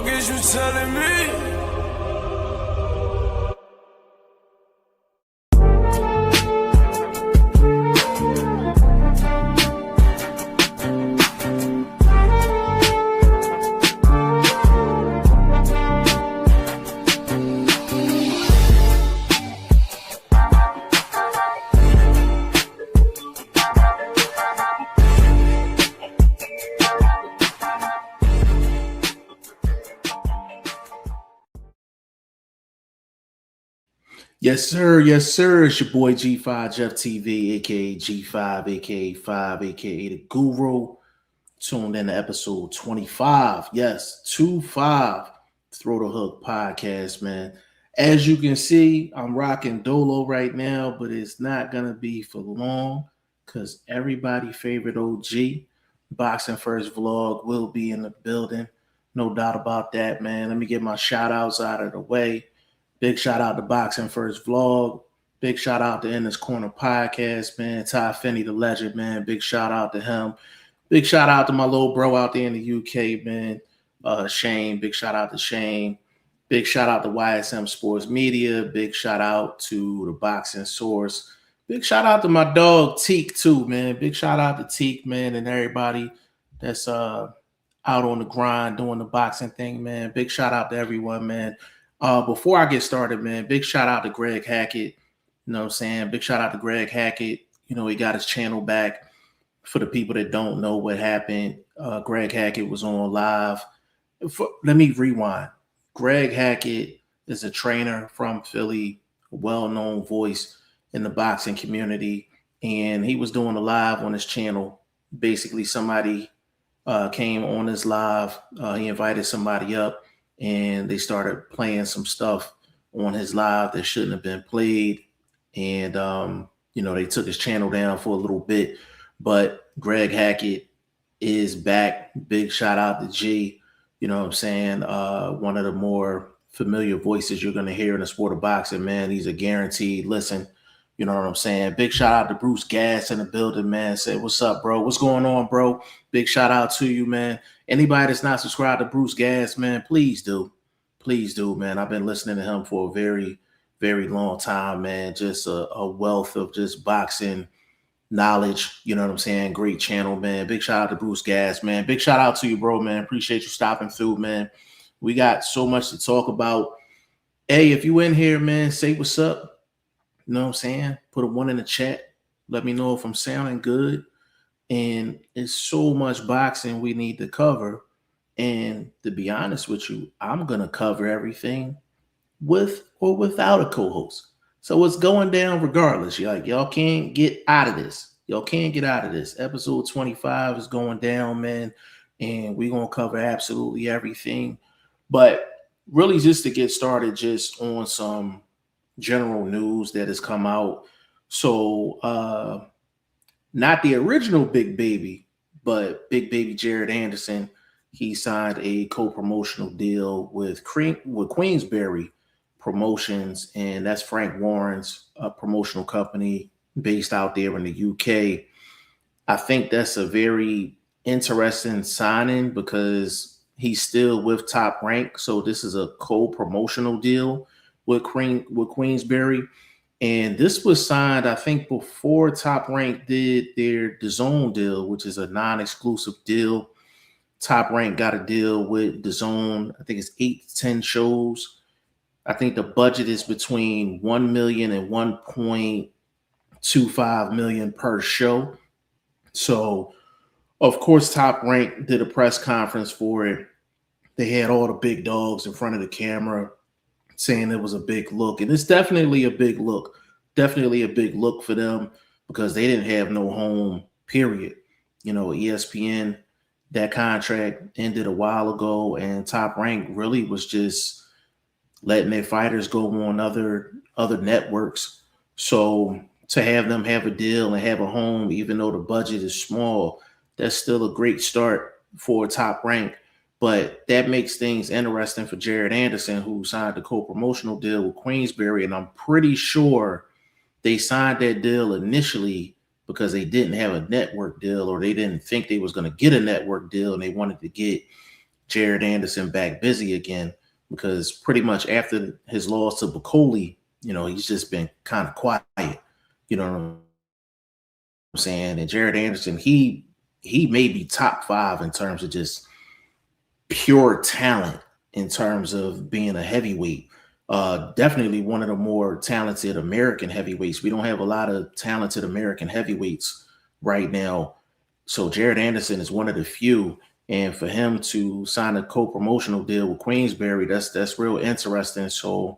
Fuck is you telling me? Yes, sir. Yes, sir. It's your boy G5 Jeff TV, aka G5, aka 5, aka the Guru. Tuned in to episode 25. Yes, 25 Throw the Hook podcast, man. As you can see, I'm rocking Dolo right now, but it's not gonna be for long because everybody favorite OG Boxing First Vlog will be in the building. No doubt about that, man. Let me get my shout outs out of the way. Big shout out to Boxing First Vlog. Big shout out to In This Corner Podcast, man. Ty Finney, the legend, man. Big shout out to him. Big shout out to my little bro out there in the UK, man. Shane. Big shout out to Shane. Big shout out to YSM Sports Media. Big shout out to the Boxing Source. Big shout out to my dog Teak too, man. Big shout out to Teak, man, and everybody that's out on the grind doing the boxing thing, man. Big shout out to everyone, man. Before I get started, man, big shout out to Greg Hackett. You know what I'm saying? Big shout out to Greg Hackett. You know, he got his channel back. For the people that don't know what happened, Greg Hackett was on live. Let me rewind. Greg Hackett is a trainer from Philly, a well-known voice in the boxing community, and he was doing a live on his channel. Basically, somebody came on his live. He invited somebody up, and they started playing some stuff on his live that shouldn't have been played. And, you know, they took his channel down for a little bit. But Greg Hackett is back. Big shout out to G. You know what I'm saying? One of the more familiar voices you're going to hear in the sport of boxing, man. He's a guaranteed listen. You know what I'm saying? Big shout out to Bruce Gass in the building, man. Say, what's up, bro? What's going on, bro? Big shout out to you, man. Anybody that's not subscribed to Bruce Gass, man, please do. Please do, man. I've been listening to him for a very, very long time, man. Just a wealth of just boxing knowledge. You know what I'm saying? Great channel, man. Big shout out to Bruce Gass, man. Big shout out to you, bro, man. Appreciate you stopping through, man. We got so much to talk about. Hey, if you in here, man, say what's up. You know what I'm saying? Put a 1 in the chat. Let me know if I'm sounding good. And it's so much boxing we need to cover. And to be honest with you, I'm going to cover everything with or without a co-host. So it's going down regardless. Y'all can't get out of this. Y'all can't get out of this. Episode 25 is going down, man. And we're going to cover absolutely everything. But really just to get started just on some general news that has come out. So not the original Big Baby, but Big Baby Jared Anderson. He signed a co-promotional deal with Queensberry Promotions, and that's Frank Warren's promotional company based out there in the UK. I think that's a very interesting signing because he's still with Top Rank. So this is a co-promotional deal with Queensberry. And this was signed, I think, before Top Rank did their DAZN deal, which is a non-exclusive deal. Top Rank got a deal with DAZN. I think it's 8 to 10 shows. I think the budget is between $1 million and $1.25 million per show. So, of course, Top Rank did a press conference for it. They had all the big dogs in front of the camera saying it was a big look. And it's definitely a big look. Definitely a big look for them because they didn't have no home, period. You know, ESPN, that contract ended a while ago, and Top Rank really was just letting their fighters go on other networks. So to have them have a deal and have a home, even though the budget is small, that's still a great start for Top Rank. But that makes things interesting for Jared Anderson, who signed a co-promotional deal with Queensberry. And I'm pretty sure they signed that deal initially because they didn't have a network deal, or they didn't think they was going to get a network deal, and they wanted to get Jared Anderson back busy again, because pretty much after his loss to Bacoli, he's just been kind of quiet. You know what I'm saying? And Jared Anderson, he may be top 5 in terms of just pure talent, in terms of being a heavyweight. Definitely one of the more talented American heavyweights. We don't have a lot of talented American heavyweights right now. So Jared Anderson is one of the few. And for him to sign a co-promotional deal with Queensberry, that's real interesting. So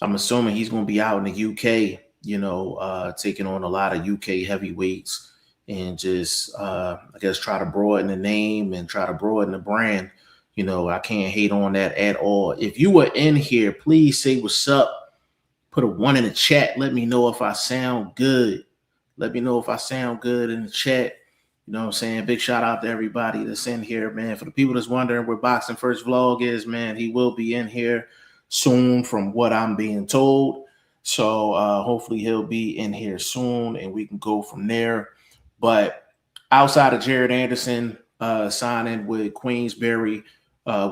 I'm assuming he's going to be out in the UK, taking on a lot of UK heavyweights, and just, I guess, try to broaden the name and try to broaden the brand. I can't hate on that at all. If you were in here, please say what's up. Put a 1 in the chat. Let me know if I sound good. Let me know if I sound good in the chat. You know what I'm saying? Big shout out to everybody that's in here, man. For the people that's wondering where Boxing First Vlog is, man, he will be in here soon from what I'm being told. So hopefully he'll be in here soon and we can go from there. But outside of Jared Anderson signing with Queensberry,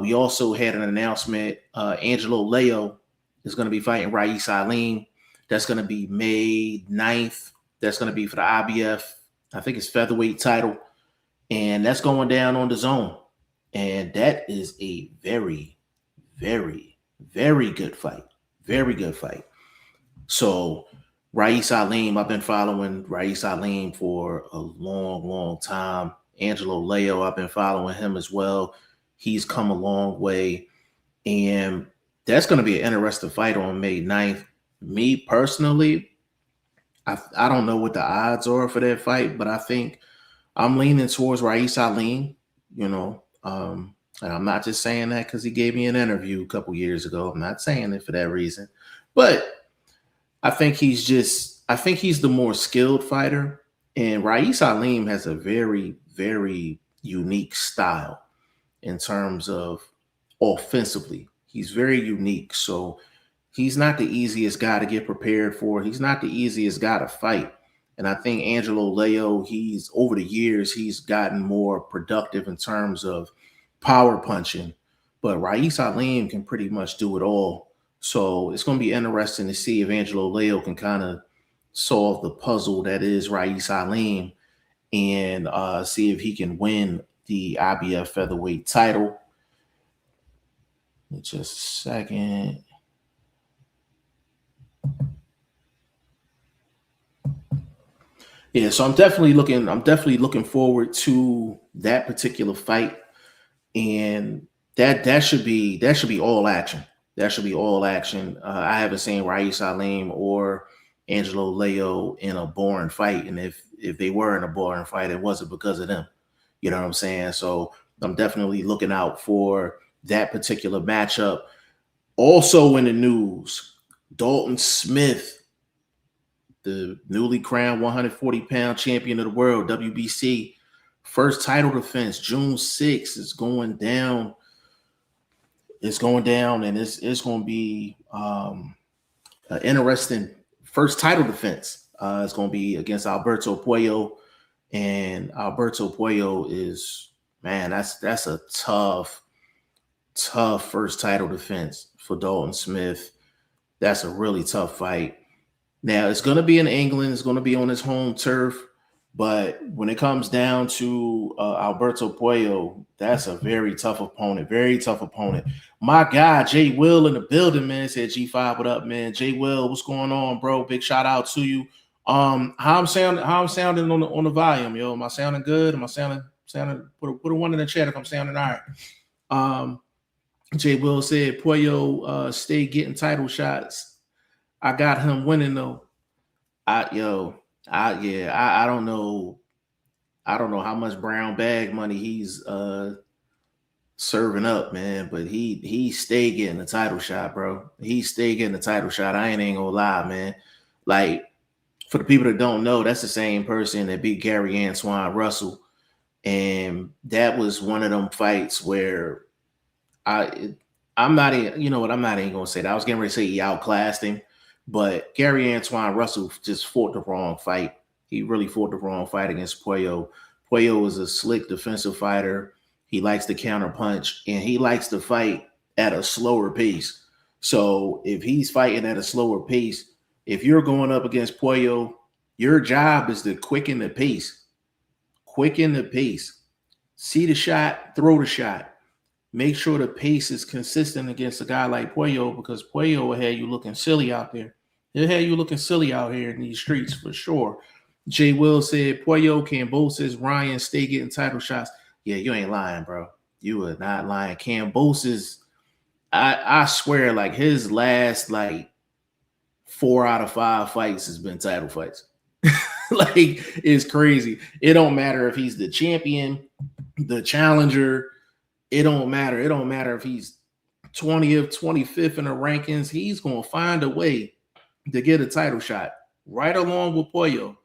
we also had an announcement. Angelo Leo is going to be fighting Rais Alim. That's going to be May 9th. That's going to be for the IBF, I think it's featherweight title. And that's going down on the Zone. And that is a very, very, very good fight. Very good fight. So Rais Alim, I've been following Rais Alim for a long, long time. Angelo Leo, I've been following him as well. He's come a long way. And that's going to be an interesting fight on May 9th. Me personally, I don't know what the odds are for that fight, but I think I'm leaning towards Rais Alim, and I'm not just saying that because he gave me an interview a couple years ago. I'm not saying it for that reason, but I think he's the more skilled fighter, and Rais Alim has a very, very unique style in terms of offensively. He's very unique. So he's not the easiest guy to get prepared for. He's not the easiest guy to fight. And I think Angelo Leo, over the years, he's gotten more productive in terms of power punching. But Rais Alim can pretty much do it all. So it's going to be interesting to see if Angelo Leo can kind of solve the puzzle that is Rais Alim, and see if he can win the IBF featherweight title. Just a second. Yeah, so I'm definitely looking forward to that particular fight, and that should be all action. That should be all action. I haven't seen Rais Alim or Angelo Leo in a boring fight, and if they were in a boring fight, it wasn't because of them. You know what I'm saying? So I'm definitely looking out for that particular matchup. Also in the news, Dalton Smith, the newly crowned 140-pound champion of the world, WBC, first title defense, June 6th, is going down. It's going down, and it's going to be an interesting first title defense. It's going to be against Alberto Puello, and Alberto Puello is, man, that's a tough first title defense for Dalton Smith. That's a really tough fight. Now, it's going to be in England. It's going to be on his home turf. But when it comes down to Alberto Puello, that's a very tough opponent. Very tough opponent. My guy, Jay Will, in the building, man, said G5, what up, man? Jay Will, what's going on, bro? Big shout out to you. How I'm sounding on the volume, yo? Am I sounding good? Am I sounding put a 1 in the chat if I'm sounding all right. Jay Will said Puello stay getting title shots. I got him winning though. I don't know. I don't know how much brown bag money he's serving up, man, but he stay getting the title shot, bro. He stay getting the title shot. I ain't gonna lie, man. Like, for the people that don't know, that's the same person that beat Gary Antoine Russell. And that was one of them fights where I'm not even gonna say that. I was getting ready to say he outclassed him, but Gary Antoine Russell just fought the wrong fight. He really fought the wrong fight against Puello. Puello was a slick defensive fighter. He likes to counter punch, and he likes to fight at a slower pace. So if he's fighting at a slower pace, if you're going up against Pollo, your job is to quicken the pace. Quicken the pace. See the shot, throw the shot. Make sure the pace is consistent against a guy like Pollo, because Pollo will have you looking silly out there. He'll have you looking silly out here in these streets for sure. Jay Will said, Pollo, Cambosis, Ryan, stay getting title shots. Yeah, you ain't lying, bro. You are not lying. Cambosis, I swear, like his last like 4 out of 5 fights has been title fights. Like, it's crazy. It don't matter if he's the champion, the challenger. It don't matter. It don't matter if he's 20th, 25th in the rankings. He's going to find a way to get a title shot right along with Pollo.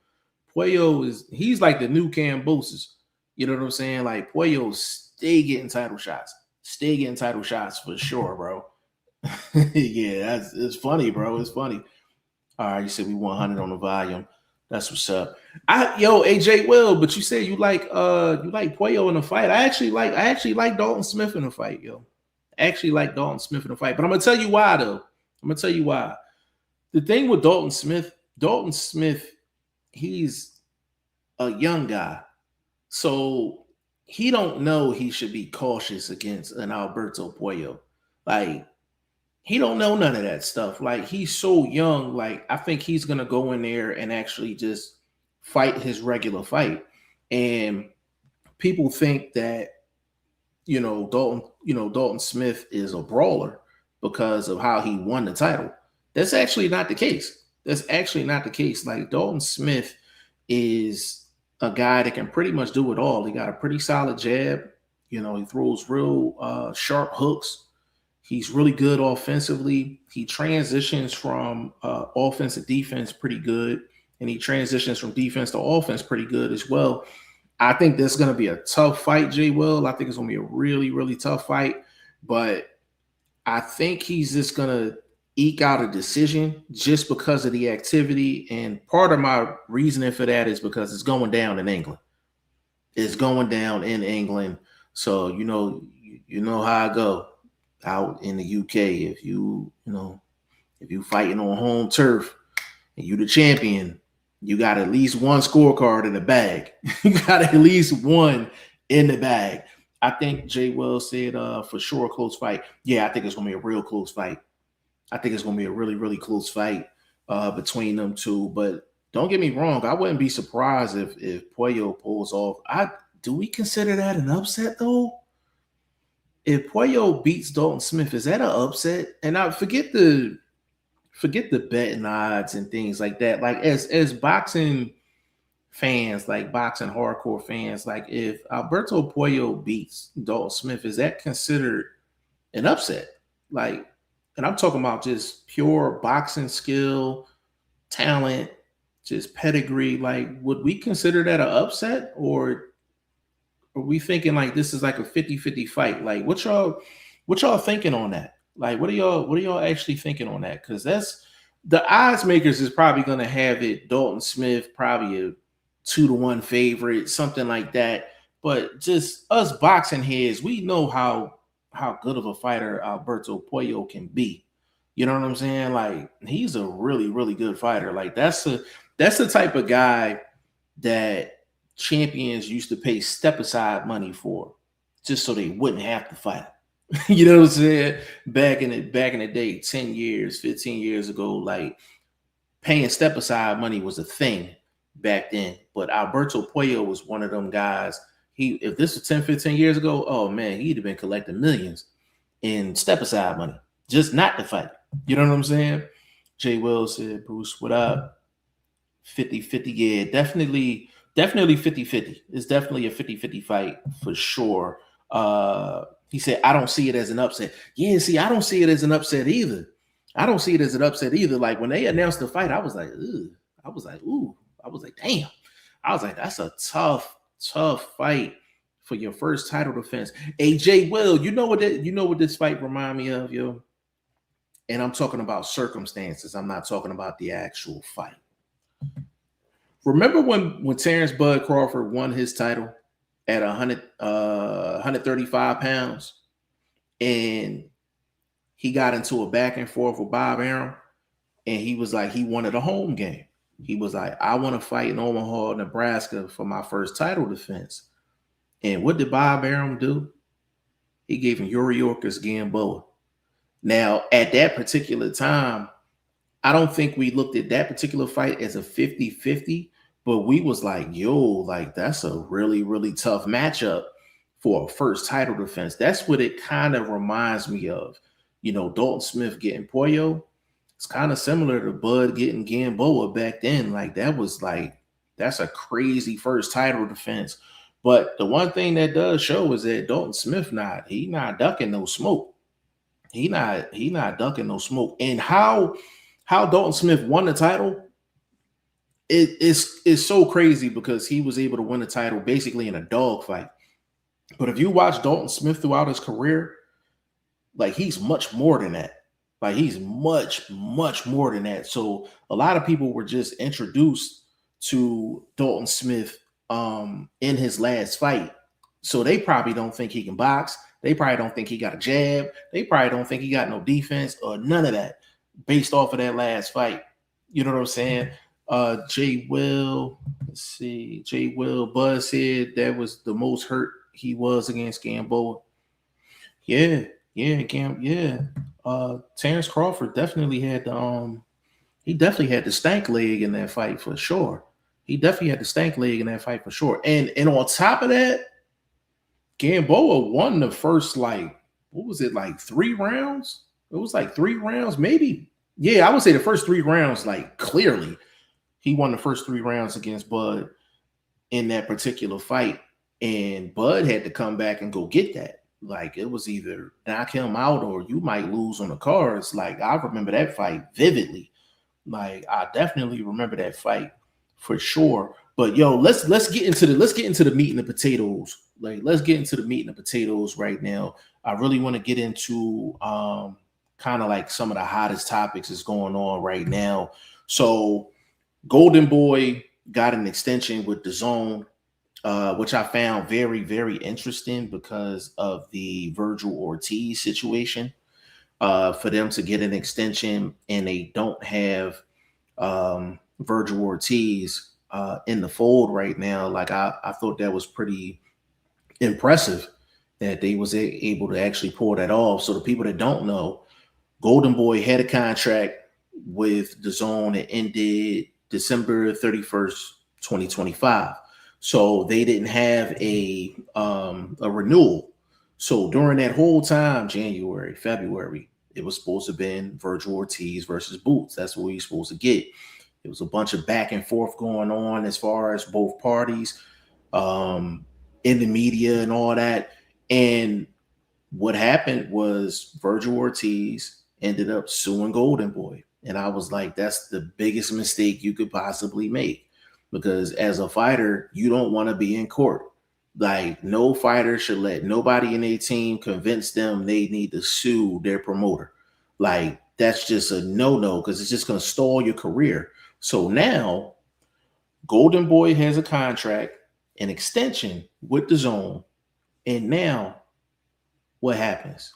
Pollo he's like the new Cambosis. You know what I'm saying? Like, Pollo stay getting title shots. Stay getting title shots for sure, bro. Yeah, it's funny, bro. It's funny. All right, you said we 100 on the volume. That's what's up. AJ Will, but you said you like Pollo in the fight. I actually like Dalton Smith in the fight, yo. I actually like Dalton Smith in the fight. But I'm gonna tell you why, though. I'm gonna tell you why. The thing with Dalton Smith, he's a young guy. So he don't know he should be cautious against an Alberto Pollo. Like, he don't know none of that stuff. Like, he's so young. Like, I think he's going to go in there and actually just fight his regular fight. And people think that, Dalton Smith is a brawler because of how he won the title. That's actually not the case. Like, Dalton Smith is a guy that can pretty much do it all. He got a pretty solid jab. He throws real sharp hooks. He's really good offensively. He transitions from offense to defense pretty good, and he transitions from defense to offense pretty good as well. I think this is going to be a tough fight, Jay Will. I think it's going to be a really, really tough fight, but I think he's just going to eke out a decision just because of the activity, and part of my reasoning for that is because it's going down in England. It's going down in England, so you know how I go. Out in the UK, if you fighting on home turf and you the champion, you got at least one scorecard in the bag. You got at least one in the bag. I think Jay Wells said for sure a close fight. Yeah, I think it's gonna be a real close fight. I think it's gonna be a really, really close fight between them two. But don't get me wrong, I wouldn't be surprised if Pollo pulls off. Do we consider that an upset though? If Pollo beats Dalton Smith, is that an upset? And I forget the betting odds and things like that. Like, as boxing fans, like boxing hardcore fans, like, if Alberto Pollo beats Dalton Smith, is that considered an upset? Like, and I'm talking about just pure boxing skill, talent, just pedigree. Like, would we consider that an upset, or are we thinking like this is like a 50-50 fight? Like, what y'all thinking on that? Like, what are y'all actually thinking on that? Because that's the odds makers is probably going to have it Dalton Smith probably a 2-1 favorite, something like that. But just us boxing heads, we know how good of a fighter Alberto Pollo can be. You know what I'm saying? Like, he's a really, really good fighter. Like, that's the type of guy that champions used to pay step aside money for, just so they wouldn't have to fight. You know what I'm saying? Back in the day, 10 years, 15 years ago, like, paying step aside money was a thing back then. But Alberto Pollo was one of them guys. If this was 10, 15 years ago, oh man, he'd have been collecting millions in step aside money, just not to fight. You know what I'm saying? Jay Will said, Bruce, what up? 50-50, yeah, definitely 50-50. It's definitely a 50-50 fight for sure. He said, I don't see it as an upset. Yeah, see, I don't see it as an upset either. Like, when they announced the fight, I was like, ugh. I was like, damn. I was like, that's a tough fight for your first title defense. AJ Will, you know what this fight remind me of, yo? And I'm talking about circumstances. I'm not talking about the actual fight. Remember when Terrence Bud Crawford won his title at 135 pounds, and he got into a back and forth with Bob Arum, and he was like, he wanted a home game. He was like, I want to fight in Omaha, Nebraska for my first title defense. And what did Bob Arum do? He gave him Yuriorkis Gamboa. Now, at that particular time, I don't think we looked at that particular fight as a 50-50, but we was like, yo, like that's a really, really tough matchup for a first title defense. That's what it kind of reminds me of. You know, Dalton Smith getting Pollo. It's kind of similar to Bud getting Gamboa back then. Like that's a crazy first title defense. But the one thing that does show is that Dalton Smith not ducking no smoke. He not ducking no smoke. And how Dalton Smith won the title, it's so crazy because he was able to win the title basically in a dogfight. But if you watch Dalton Smith throughout his career, like he's much more than that. Like he's much, much more than that. So a lot of people were just introduced to Dalton Smith in his last fight. So they probably don't think he can box. They probably don't think he got a jab. They probably don't think he got no defense or none of that based off of that last fight. You know what I'm saying? Jay Will, let's see. Jay Will, Buzz said that was the most hurt he was against Gamboa. Yeah. Terrence Crawford definitely had the stank leg in that fight for sure. He definitely had the stank leg in that fight for sure. And on top of that, Gamboa won the first, like, what was it, like 3 rounds? It was like 3 rounds, maybe. Yeah, I would say the first 3 rounds, like clearly, he won the first 3 rounds against Bud in that particular fight. And Bud had to come back and go get that. Like, it was either knock him out or you might lose on the cards. Like, I remember that fight vividly. Like, I definitely remember that fight for sure. But yo, let's get into the meat and the potatoes. Like, let's get into the meat and the potatoes right now. I really want to get into kind of like some of the hottest topics that's going on right now. So Golden Boy got an extension with DAZN, which I found very, very interesting because of the Virgil Ortiz situation. For them to get an extension and they don't have Virgil Ortiz in the fold right now, like I thought that was pretty impressive that they was able to actually pull that off. So the people that don't know, Golden Boy had a contract with DAZN that ended December 31st, 2025. So they didn't have a renewal. So during that whole time, January, February, it was supposed to have been Virgil Ortiz versus Boots. That's what we were supposed to get. It was a bunch of back and forth going on as far as both parties in the media and all that. And what happened was Virgil Ortiz ended up suing Golden Boy. And I was like, that's the biggest mistake you could possibly make. Because as a fighter, you don't want to be in court. Like, no fighter should let nobody in their team convince them they need to sue their promoter. Like, that's just a no-no because it's just going to stall your career. So now, Golden Boy has a contract, an extension with DAZN, and now what happens?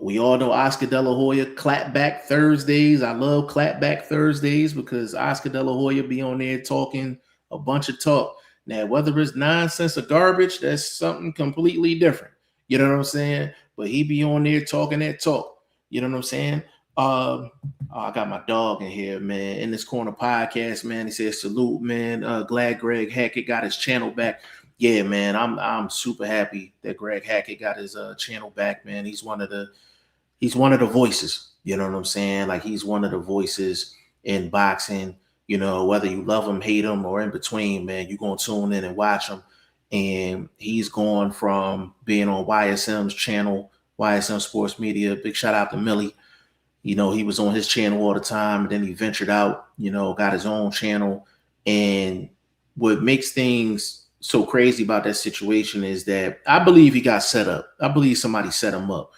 We all know Oscar De La Hoya clapback Thursdays. I love clapback Thursdays because Oscar De La Hoya be on there talking a bunch of talk. Now, whether it's nonsense or garbage, that's something completely different. You know what I'm saying? But he be on there talking that talk. You know what I'm saying? I got my dog in here, man. In this corner podcast, man. He says salute, man. Glad Greg Hackett got his channel back. Yeah, man. I'm super happy that Greg Hackett got his channel back, man. He's one of the voices. You know what I'm saying? Like, he's one of the voices in boxing. You know, whether you love him, hate him, or in between, man, you're going to tune in and watch him. And he's gone from being on YSM's channel, YSM Sports Media. Big shout out to Millie. You know, he was on his channel all the time. And then he ventured out, you know, got his own channel. And what makes things so crazy about that situation is that I believe he got set up. I believe somebody set him up.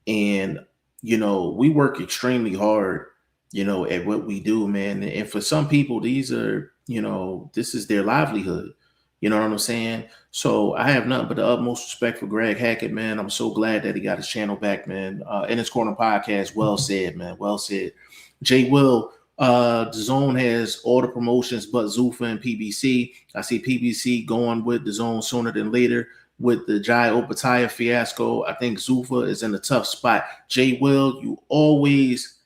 And, you know, we work extremely hard, you know, at what we do, man. And for some people, these are, you know, this is their livelihood. You know what I'm saying? So I have nothing but the utmost respect for Greg Hackett, man. I'm so glad that he got his channel back, man. In his corner podcast, well said, man. Well said. Jay Will, the zone has all the promotions but Zuffa and PBC. I see PBC going with the zone sooner than later with the Jai Opataya fiasco. I think Zuffa is in a tough spot. Jay Will, you always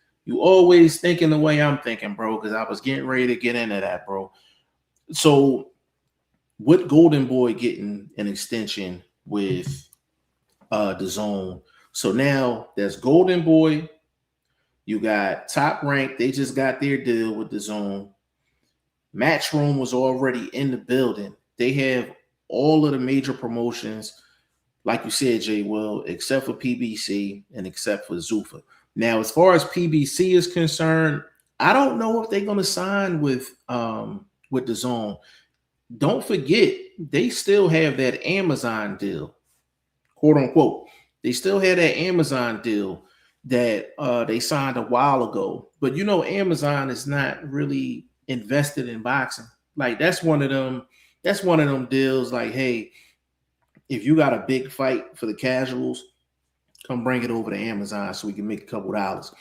thinking the way I'm thinking, bro, because I was getting ready to get into that, bro. So with Golden Boy getting an extension with the zone, so now there's Golden Boy. You got Top Rank. They just got their deal with the zone. Matchroom was already in the building. They have all of the major promotions, like you said, Jay Will, except for PBC and except for Zuffa. Now, as far as PBC is concerned, I don't know if they're going to sign with the zone. Don't forget, they still have that Amazon deal, quote unquote. They still have that Amazon deal that they signed a while ago. But you know, Amazon is not really invested in boxing. Like that's one of them. That's one of them deals. Like, hey, if you got a big fight for the casuals, come bring it over to Amazon so we can make a couple dollars.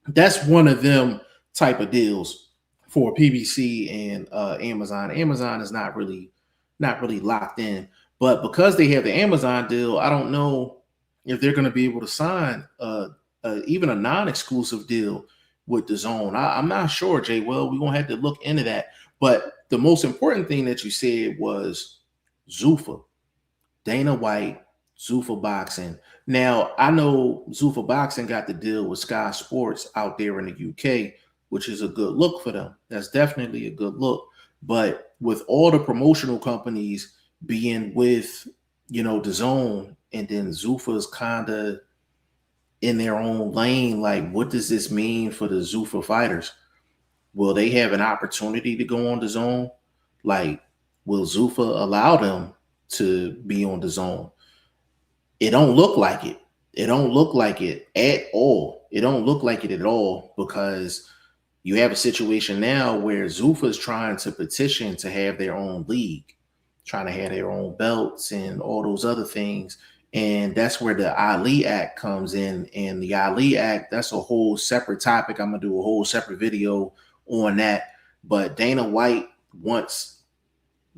That's one of them type of deals for PBC and Amazon. Amazon is not really locked in, but because they have the Amazon deal, I don't know if they're going to be able to sign even a non-exclusive deal with the zone. I'm not sure, Jay. Well, we're going to have to look into that. But the most important thing that you said was Zuffa, Dana White, Zuffa Boxing. Now, I know Zuffa Boxing got the deal with Sky Sports out there in the UK, which is a good look for them. That's definitely a good look. But with all the promotional companies being with, you know, the zone, and then Zuffa's kind of in their own lane, like, what does this mean for the Zuffa fighters? Will they have an opportunity to go on the zone? Like, will Zuffa allow them to be on the zone? It don't look like it. It don't look like it at all. It don't look like it at all, because you have a situation now where Zuffa is trying to petition to have their own league, trying to have their own belts and all those other things. And that's where the Ali Act comes in. And the Ali Act, that's a whole separate topic. I'm going to do a whole separate video on that. But Dana White wants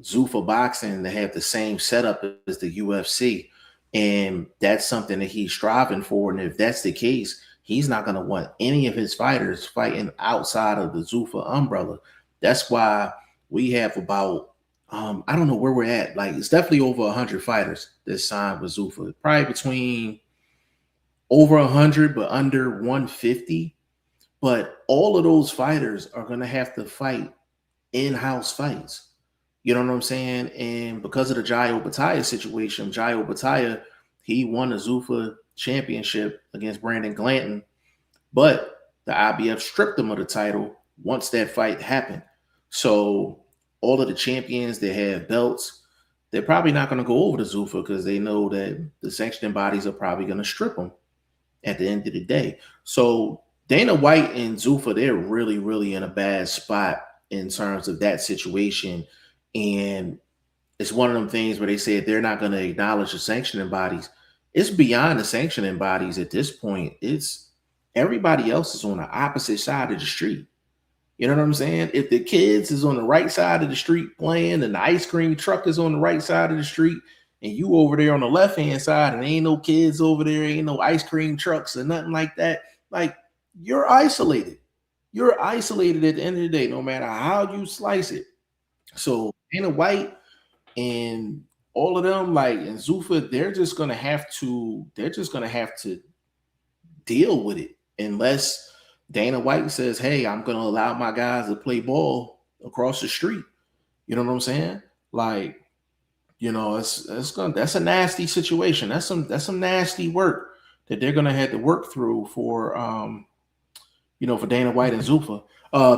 Zuffa Boxing to have the same setup as the UFC. And that's something that he's striving for. And if that's the case, he's not going to want any of his fighters fighting outside of the Zuffa umbrella. That's why we have about, I don't know where we're at. Like, it's definitely over 100 fighters that signed with Zuffa. Probably between over 100, but under 150. But all of those fighters are going to have to fight in-house fights. You know what I'm saying? And because of the Jai Opataya situation, Jai Opataya, he won the Zuffa championship against Brandon Glanton, but the IBF stripped him of the title once that fight happened. So all of the champions that have belts, they're probably not going to go over to Zuffa because they know that the sanctioning bodies are probably going to strip them at the end of the day. So Dana White and Zuffa, they're really, really in a bad spot in terms of that situation. And it's one of them things where they said they're not going to acknowledge the sanctioning bodies. It's beyond the sanctioning bodies at this point. It's everybody else is on the opposite side of the street. You know what I'm saying? If the kids is on the right side of the street playing and the ice cream truck is on the right side of the street and you over there on the left-hand side and ain't no kids over there, ain't no ice cream trucks or nothing like that, like, you're isolated. You're isolated at the end of the day, no matter how you slice it. So Dana White and all of them, like, and Zuffa, they're just gonna have to deal with it unless Dana White says, hey, I'm gonna allow my guys to play ball across the street. You know what I'm saying? Like, you know, that's a nasty situation. That's some nasty work that they're gonna have to work through for for Dana White and Zuffa.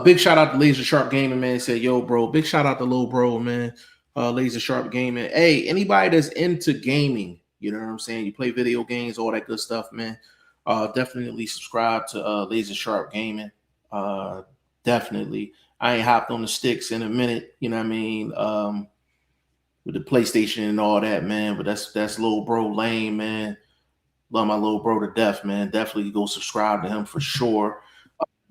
Big shout out to Laser Sharp Gaming, man. Said, yo, bro. Big shout out to Lil Bro, man. Laser Sharp Gaming. Hey, anybody that's into gaming, you know what I'm saying? You play video games, all that good stuff, man. Definitely subscribe to Laser Sharp Gaming. Definitely. I ain't hopped on the sticks in a minute, you know what I mean? with the PlayStation and all that, man. But that's little bro Lane, man. Love my little bro to death, man. Definitely go subscribe to him for sure.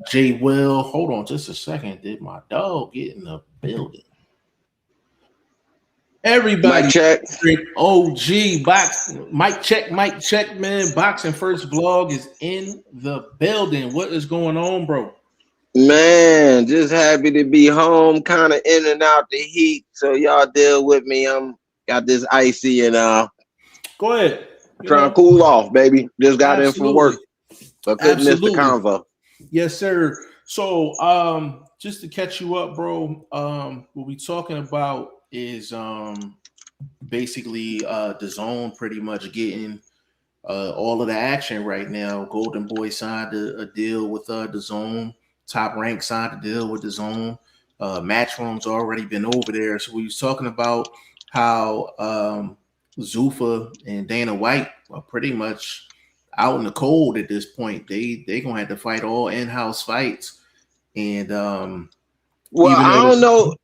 Jay Will, hold on just a second. Did my dog get in the building? Everybody, Mic check. OG box, mic check, man. Boxing First Vlog is in the building. What is going on, bro? Man, just happy to be home, kind of in and out the heat. So y'all deal with me. I'm got this icy and Go ahead. trying to cool off, baby. Just got in from work. So couldn't miss the convo. Yes, sir. So just to catch you up, bro, what we talking about is basically the zone pretty much getting all of the action right now. Golden Boy signed a deal with the zone. Top Rank signed a deal with the zone. Matchroom's already been over there. So we was talking about how Zuffa and Dana White are pretty much out in the cold at this point. They gonna have to fight all in-house fights. And well, I don't know.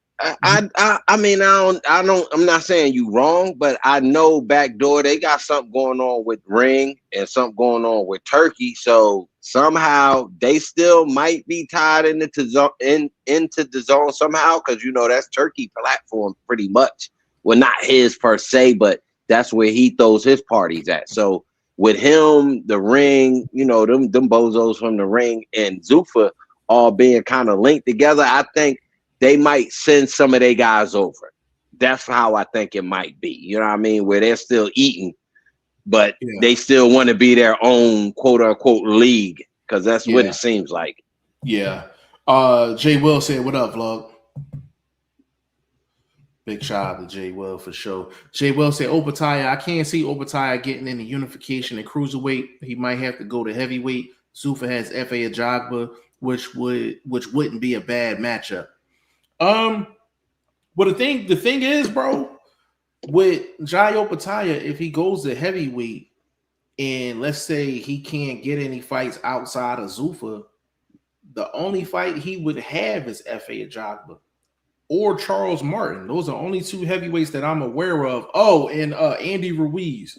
I mean, I'm not saying you wrong, but I know backdoor they got something going on with Ring and something going on with Turkey. So somehow they still might be tied into the zone somehow, because you know that's Turkey platform pretty much. Well, not his per se, but that's where he throws his parties at. So with him, the Ring, you know, them bozos from the Ring and Zuffa all being kind of linked together, I think they might send some of their guys over. That's how I think it might be. You know what I mean? Where they're still eating, but they still want to be their own quote unquote league, because that's what it seems like. Yeah. Jay Will said, "What up, vlog?" Big shout out to Jay Will for sure. Jay Will said, Opataya, I can't see Opataya getting in the unification and cruiserweight. He might have to go to heavyweight. Zuffa has F.A. Ajagba, which wouldn't be a bad matchup. But the thing is, bro, with Jai Opataya, if he goes to heavyweight and let's say he can't get any fights outside of Zuffa, the only fight he would have is F.A. Ajagba or Charles Martin. Those are only two heavyweights that I'm aware of. Oh, and Andy Ruiz.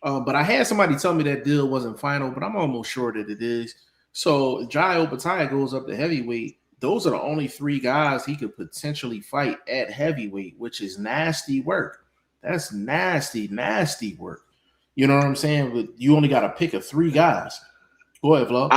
But I had somebody tell me that deal wasn't final, but I'm almost sure that it is. So Jai Opataya goes up to heavyweight. Those are the only three guys he could potentially fight at heavyweight, which is nasty work. That's nasty work. You know what I'm saying? But you only got to pick of three guys. Go ahead, Vlog.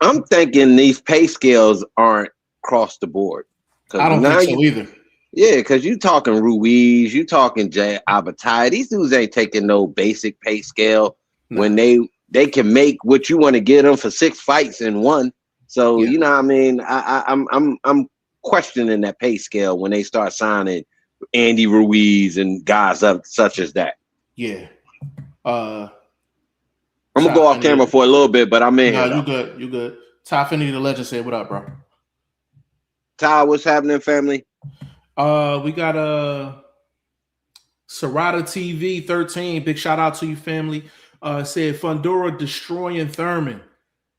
I'm thinking these pay scales aren't across the board. I don't think so either. Yeah, because you talking Ruiz, you talking Jay Opataya. These dudes ain't taking no basic pay scale when they can make what you want to get them for 6 fights in one. So you know what I mean? I'm questioning that pay scale when they start signing Andy Ruiz and guys up such as that. Yeah. I'm gonna go off camera for a little bit, but I'm in here. You good. Ty Finney the Legend said, "What up, bro?" Ty, what's happening, family? We got Serrata TV 13. Big shout out to you, family. Said Fundora destroying Thurman.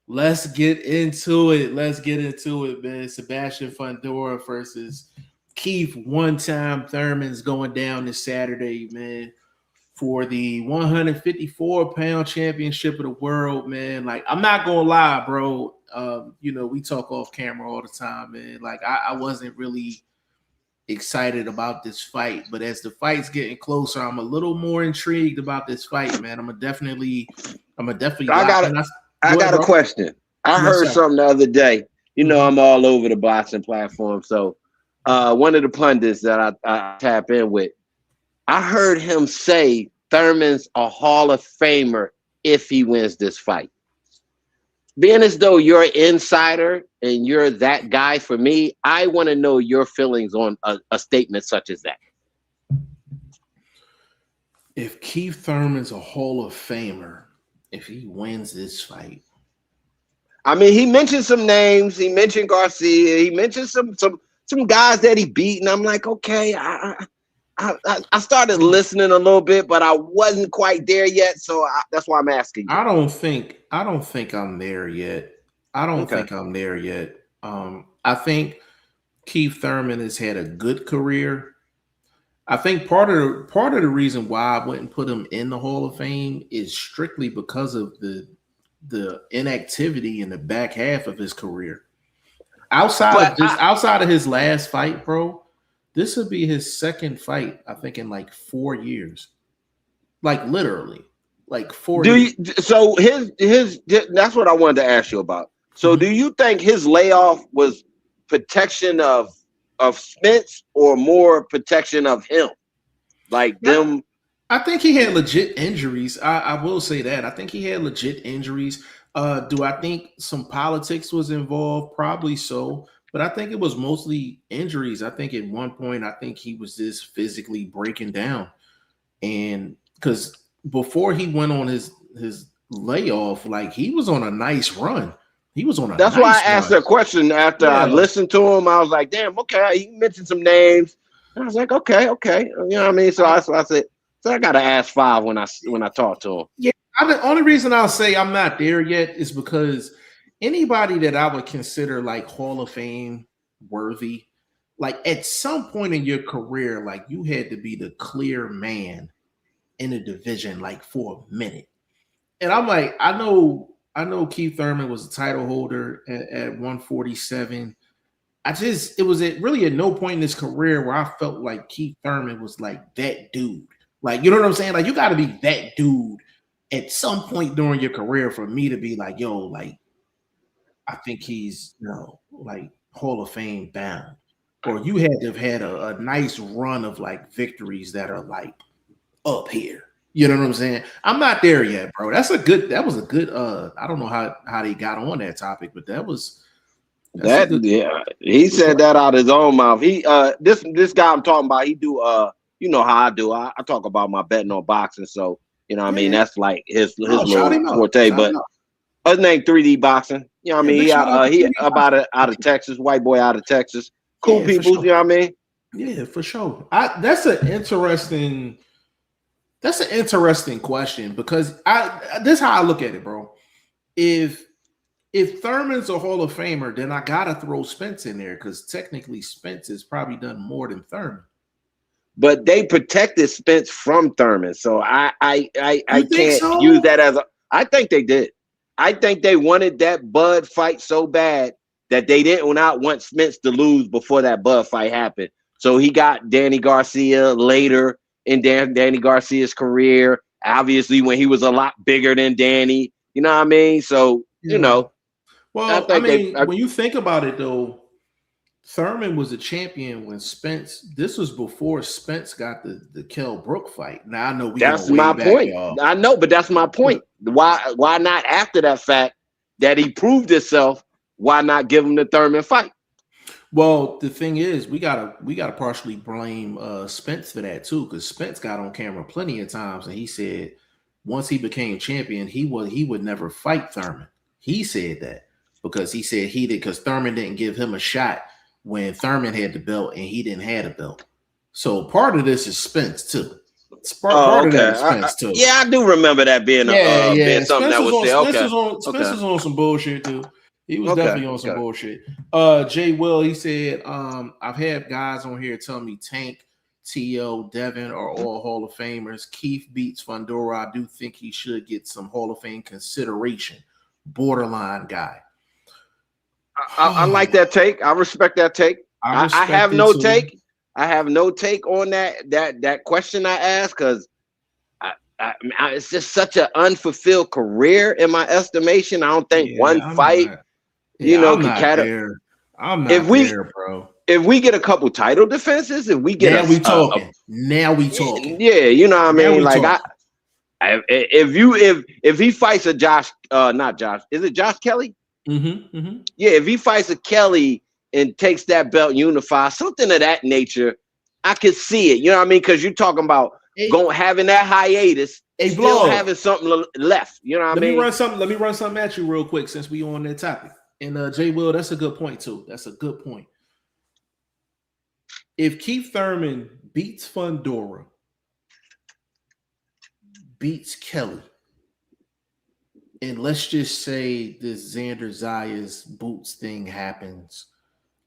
Let's get into it. Man. Sebastian Fundora versus Keith One Time Thurman's going down this Saturday, man, for the 154-pound championship of the world, man. Like, I'm not gonna lie, bro. You know, we talk off camera all the time, man. Like, I wasn't really excited about this fight, but as the fight's getting closer, I'm a little more intrigued about this fight, man. I'm definitely. I got a question. I heard something the other day. You know, I'm all over the boxing platform. So one of the pundits that I tap in with, I heard him say Thurman's a Hall of Famer if he wins this fight. Being as though you're an insider and you're that guy for me, I want to know your feelings on a statement such as that. If Keith Thurman's a Hall of Famer, if he wins this fight, I mean, he mentioned some names. He mentioned Garcia. He mentioned some guys that he beat, and I'm like, okay. I started listening a little bit, but I wasn't quite there yet, so that's why I'm asking you. I don't think I'm there yet. Think I'm there yet. I think Keith Thurman has had a good career. I think part of the reason why I wouldn't put him in the Hall of Fame is strictly because of the inactivity in the back half of his career. Outside of his last fight, bro, this would be his second fight, I think, in like 4 years. Like literally. Like 4 years. So his that's what I wanted to ask you about. So do you think his layoff was protection of Spence or more protection of him? Like them. I think he had legit injuries. I will say that. I think he had legit injuries. Do I think some politics was involved? Probably so. But I think it was mostly injuries. I think at one point, I think he was just physically breaking down. And because before he went on his layoff, like he was on a nice run. He was on a That's nice why I asked run. the question after I listened to him. I was like, damn, okay. He mentioned some names. And I was like, okay. You know what I mean? So I said, so I gotta ask Five when I talk to him. Yeah, the only reason I'll say I'm not there yet is because anybody that I would consider like Hall of Fame worthy, like at some point in your career, like you had to be the clear man in a division, like for a minute. And I'm like, I know Keith Thurman was a title holder at 147. It was really at no point in his career where I felt like Keith Thurman was like that dude. Like, you know what I'm saying? Like, you got to be that dude at some point during your career for me to be like, yo, like, I think he's, like Hall of Fame bound. Or you had to have had a nice run of like victories that are like up here. You know what I'm saying? I'm not there yet, bro. That was a good I don't know how they got on that topic, but he said that out of his own mouth. He this guy I'm talking about, he do you know how I do. I talk about my betting on boxing, so you know what I mean, that's like his little forte. But his name 3D boxing. You know what I mean? He about out of Texas, white boy out of Texas. Cool people, sure. You know what I mean? Yeah, for sure. That's an interesting question because this is how I look at it, bro. If Thurman's a Hall of Famer, then I gotta throw Spence in there because technically Spence has probably done more than Thurman. But they protected Spence from Thurman, so I can't use that as a. I think they did. I think they wanted that Bud fight so bad that they didn't not want Spence to lose before that Bud fight happened. So he got Danny Garcia later in Danny Garcia's career, obviously when he was a lot bigger than Danny. You know what I mean? So you know. Well, I mean, when you think about it, though, Thurman was a champion when Spence. This was before Spence got the Kell Brook fight. Now I know that's my point. Y'all. I know, but that's my point. Why not after that fact that he proved himself? Why not give him the Thurman fight? Well, the thing is, we gotta partially blame Spence for that too, because Spence got on camera plenty of times and he said once he became champion, he would never fight Thurman. He said that. Because he said because Thurman didn't give him a shot when Thurman had the belt and he didn't have a belt. So part of this is Spence too. Part of that is Spence too. Yeah, I do remember that being being something that was there. Spence was on some bullshit too. He was definitely on some bullshit. Jay Will, he said, I've had guys on here tell me Tank, T.O., Devin are all Hall of Famers. Keith beats Fundora. I do think he should get some Hall of Fame consideration. Borderline guy. I like that take. I respect that take. I have no take. I have no take on that question I asked because it's just such an unfulfilled career in my estimation. I don't think one fight, can catapult. I'm not there, bro. If we get a couple title defenses, if we get now we talking. Yeah, you know what I mean. Like if he fights a not Josh, is it Josh Kelly? Mm-hmm, mm-hmm. Yeah, if he fights a Kelly and takes that belt, unify something of that nature, I could see it. You know what I mean? Because you're talking about having that hiatus, still having something left. You know what I mean? Let me run something at you real quick since we on that topic. And Jay Will, that's a good point too. That's a good point. If Keith Thurman beats Fundora, beats Kelly, and let's just say this Xander Zayas boots thing happens,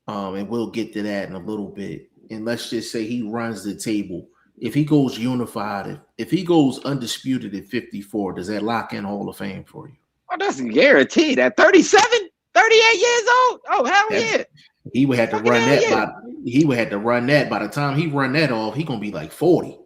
and we'll get to that in a little bit. and let's just say he runs the table, if he goes unified, if he goes undisputed at 54, does that lock in Hall of Fame for you? Oh, that's guaranteed. At 37, 38 years old? Oh, hell yeah. He would have to run that he would have to run that. By the time he run that off, he gonna be like 40.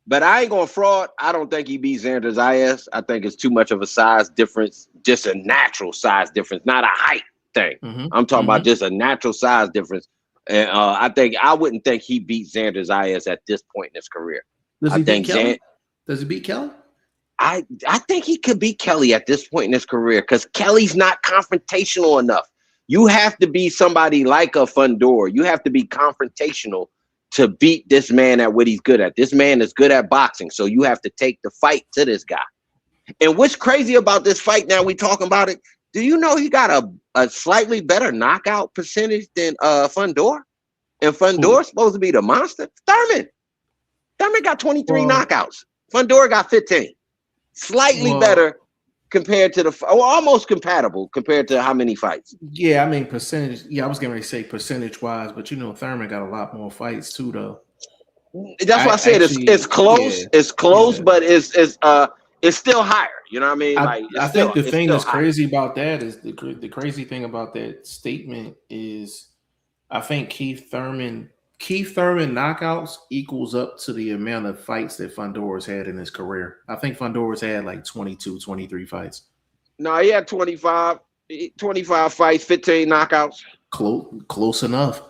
But I ain't gonna fraud. I don't think he beats Xander Zayas. I think it's too much of a size difference, just a natural size difference, not a height thing. I'm talking about just a natural size difference. And I wouldn't think he beats Xander Zayas at this point in his career. Does he beat Kelly? Does he beat Kelly? I think he could beat Kelly at this point in his career because Kelly's not confrontational enough. You have to be somebody like a Fundora. You have to be confrontational to beat this man at what he's good at. This man is good at boxing, so you have to take the fight to this guy. And what's crazy about this fight now we talking about it, do you know he got a slightly better knockout percentage than Fundora? And Fundora's supposed to be the monster? Thurman got 23 knockouts. Fundora got 15. Slightly better compared to almost compatible compared to how many fights? Yeah, I mean percentage. Yeah, I was going to say percentage wise, but you know Thurman got a lot more fights too, though. That's why I said it's close. Yeah, it's close, but it's still higher. You know what I mean? I think the thing that's crazy about that is the crazy thing about that statement is I think Keith Thurman knockouts equals up to the amount of fights that Fundora's had in his career. I think Fundora's had like 22, 23 fights. No, he had 25 fights, 15 knockouts. Close enough.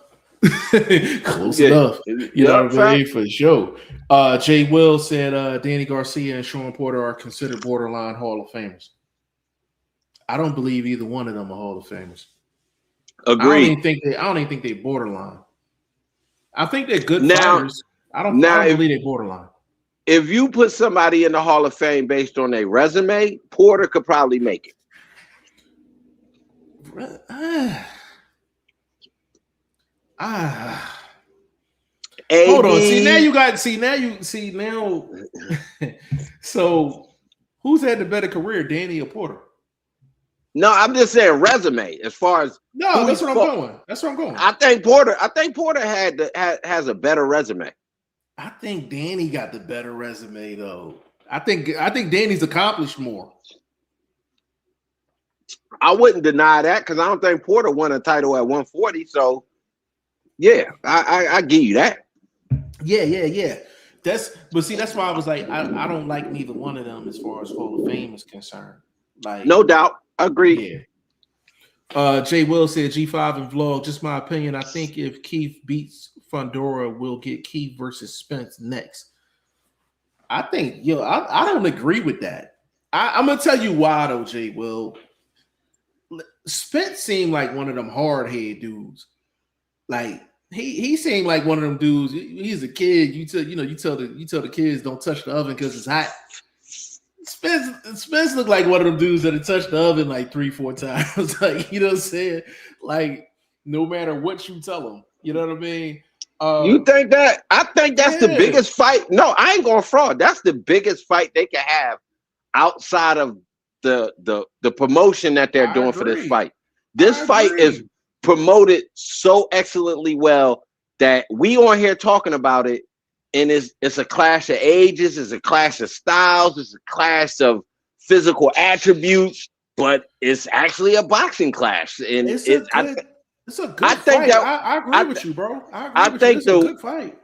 Close enough. You know what I mean? For sure. Jay Will said Danny Garcia and Sean Porter are considered borderline Hall of Famers. I don't believe either one of them are Hall of Famers. Agreed. I don't even think they're borderline. I think they're good fighters. I don't believe they're borderline. If you put somebody in the Hall of Fame based on their resume, Porter could probably make it. Hold on. Now. So who's had the better career, Danny or Porter? No, I'm just saying resume as far as that's where I'm going. I think Porter has a better resume. I think Danny got the better resume though. I think Danny's accomplished more. I wouldn't deny that because I don't think Porter won a title at 140. So yeah, I give you that. Yeah. That's why I was like, I don't like neither one of them as far as Hall of Fame is concerned. Like, no doubt. Agreed. Yeah. Jay Will said G5 and vlog. Just my opinion. I think if Keith beats Fundora, we'll get Keith versus Spence next. I think I don't agree with that. I'm gonna tell you why though, Jay Will. Spence seemed like one of them hard head dudes. Like he seemed like one of them dudes. He's a kid. You tell the kids don't touch the oven because it's hot. Spence looked like one of them dudes that had touched the oven like 3-4 times. Like, you know what I'm saying? Like, no matter what you tell him, you know what I mean? You think that? I think that's the biggest fight. No, I ain't going fraud. That's the biggest fight they can have outside of the promotion that they're doing for this fight. This fight is promoted so excellently well that we on here talking about it. And it's a clash of ages, it's a clash of styles, it's a clash of physical attributes, but it's actually a boxing clash. And it's a good fight. I agree with you, bro. I think it's a good fight.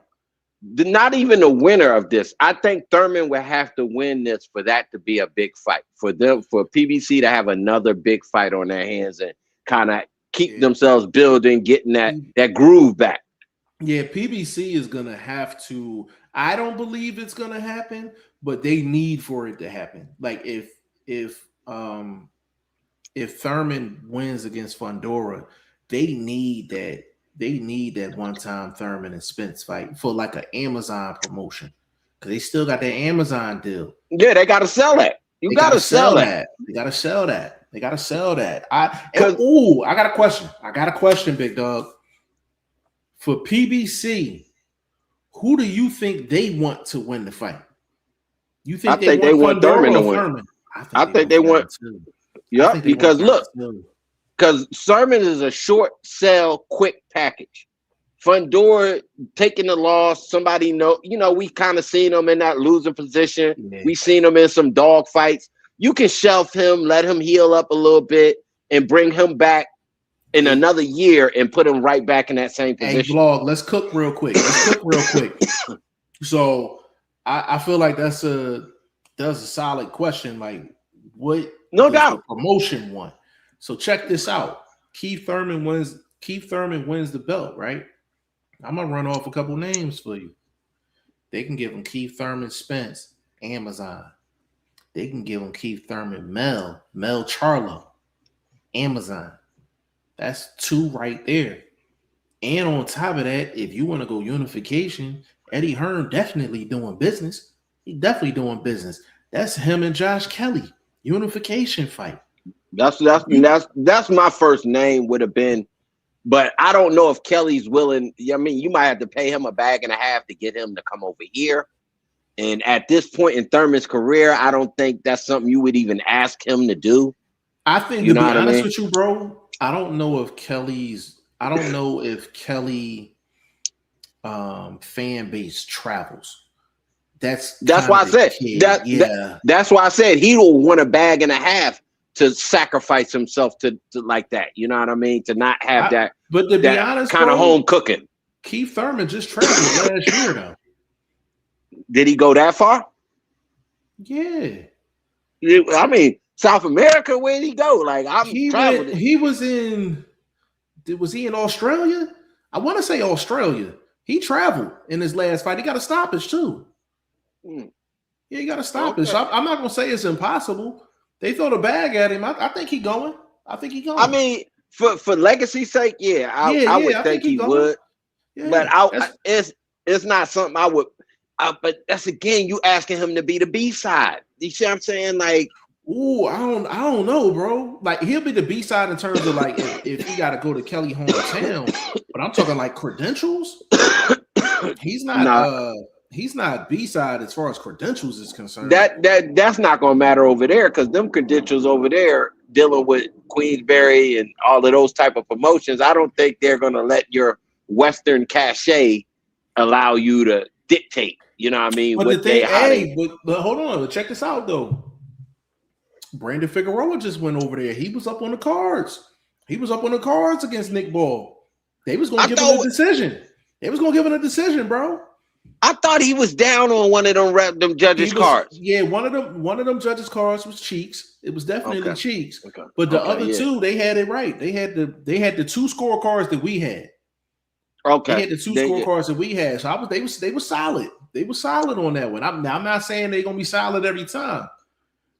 Not even the winner of this. I think Thurman would have to win this for that to be a big fight. For PBC to have another big fight on their hands and kind of keep themselves building, getting that groove back. Yeah, PBC is gonna have to. I don't believe it's gonna happen, but they need for it to happen. Like if Thurman wins against Fundora, they need that. They need that one-time Thurman and Spence fight for like an Amazon promotion because they still got that Amazon deal. Yeah, they got to sell that. You got to sell that. They got to sell that. They got to sell that. I got a question, big dog. For PBC, who do you think they want to win the fight? You think they want Thurman to win? I think they want. Yep, because look, because Thurman is a short sell, quick package. Fundora taking the loss. Somebody we kind of seen him in that losing position. Yeah. We seen him in some dog fights. You can shelf him, let him heal up a little bit, and bring him back in another year and put him right back in that same position. Hey, Vlog, let's cook real quick. So I feel like that's a solid question. Like, what? No doubt. The promotion one. So check this out. Keith Thurman wins the belt, right? I'm gonna run off a couple names for you. They can give him Keith Thurman Spence, Amazon. They can give him Keith Thurman Mel Charlo, Amazon. That's 2 right there. And on top of that, if you want to go unification, Eddie Hearn definitely doing business. He definitely doing business. That's him and Josh Kelly. Unification fight. That's my first name would have been, but I don't know if Kelly's willing. I mean, you might have to pay him $1.5 bags to get him to come over here. And at this point in Thurman's career, I don't think that's something you would even ask him to do. I think, to be honest with you, bro, I don't know if Kelly fan base travels. That's why I said that's why I said he will want $1.5 bags to sacrifice himself to like that. You know what I mean? To not have that. But to be honest, kind of home cooking. Keith Thurman just traveled last year, though. Did he go that far? Yeah. I mean, South America, where'd he go? Like, he was in Australia? I want to say Australia. He traveled in his last fight. He got a stoppage too. Yeah, he got a stoppage. Okay. I'm not gonna say it's impossible. They throw the bag at him. I think he's going. I mean, for legacy's sake, I would think he would. Yeah, but it's not something I would. But that's again, you asking him to be the B-side. You see what I'm saying? Like, ooh, I don't know, bro. Like, he'll be the B-side in terms of like if he got to go to Kelly hometown. But I'm talking like credentials. He's not B-side as far as credentials is concerned. That's not gonna matter over there because them credentials over there dealing with Queensberry and all of those type of promotions. I don't think they're gonna let your Western cachet allow you to dictate. You know what I mean? But hold on, check this out though. Brandon Figueroa just went over there. He was up on the cards. He was up on the cards against Nick Ball. They was gonna give him a decision. They was gonna give him a decision, bro. I thought he was down on one of them judges' cards. Yeah, one of them judges' cards was Cheeks. It was definitely Cheeks. Okay. But the other two, they had it right. They had the 2 scorecards that we had. Okay. They had the 2 scorecards that we had. So they were solid. They were solid on that one. I'm not saying they're gonna be solid every time,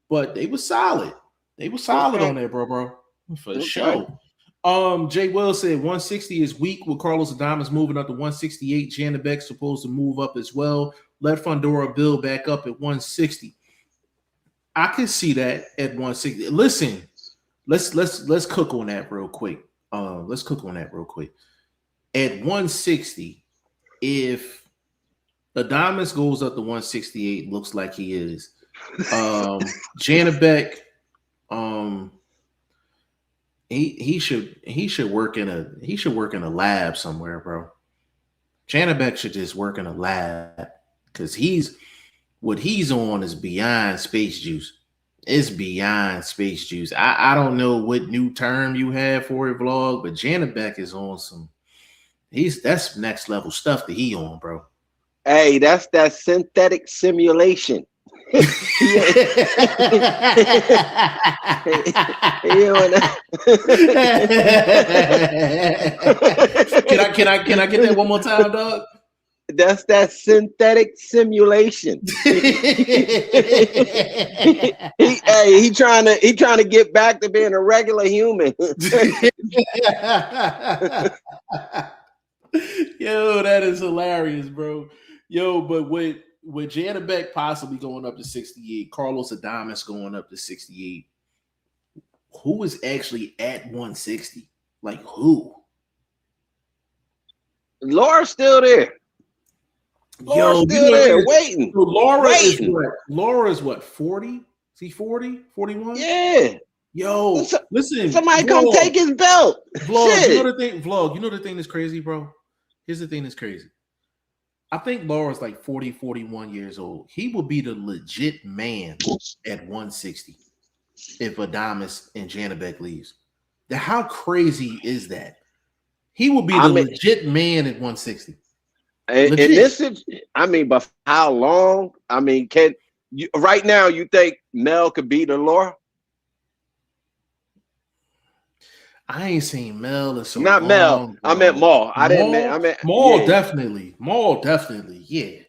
but they were solid. They were solid on that, bro. For sure. Jay Wells said 160 is weak with Carlos Adames moving up to 168. Janabek supposed to move up as well. Let Fundora build back up at 160. I can see that at 160. Listen, let's cook on that real quick. At 160, if Adames goes up to 168, looks like he is. Janabek, he should work in a lab somewhere, bro. Janabek should just work in a lab because what he's on is beyond space juice. It's beyond space juice. I don't know what new term you have for it, Vlog, but Janabek is on some. That's next level stuff that he on, bro. Hey, that's that synthetic simulation. Can I get that one more time, dog? That's that synthetic simulation. he trying to get back to being a regular human. Yo, that is hilarious, bro. Yo, but with Janabek possibly going up to 68, Carlos Adames going up to 68, who is actually at 160? Like who? Laura's still there. Laura's still there waiting. So Laura is what, 40? Is he 40? 41? Yeah. Yo, listen. Somebody come take his belt. Vlog, you know the thing that's crazy, bro? Here's the thing that's crazy. I think Laura's like 40, 41 years old. He will be the legit man at 160 if Adames and Janibek leaves. Now, how crazy is that? He will be the legit man at 160. In this, I mean, but how long? I mean, right now you think Mel could beat Laura? I ain't seen Mel in so Not long, Mel. bro. I meant Maul. I meant Maul. Definitely. Maul definitely. Yeah.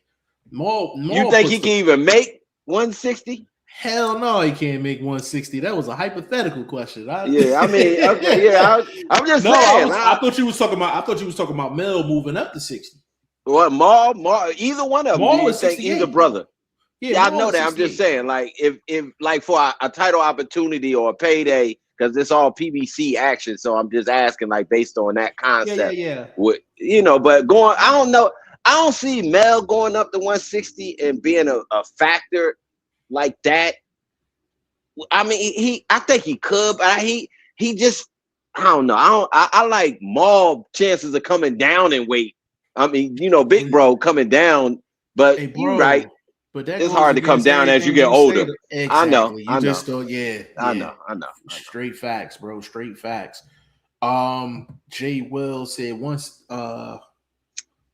Maul. You think he can even make 160? Hell no, he can't make 160. That was a hypothetical question. I mean, okay, yeah. I'm just saying. I thought you was talking about Mel moving up to 60. What Maul? Either one of them. Maul do you is think he's a brother? Yeah, I know that. I'm just saying, like, if like for a title opportunity or a payday. Because it's all PBC action, so I'm just asking, like, based on that concept. Yeah. But I don't know. I don't see Mel going up to 160 and being a factor like that. I mean, I think he could, but he just, I don't know. I like Maul chances of coming down in weight. I mean, Big Bro coming down, but hey, you're right. But it's hard to come down as you get older. Exactly. I know. I know. Straight facts, bro. Straight facts. Jay Will said once. Hold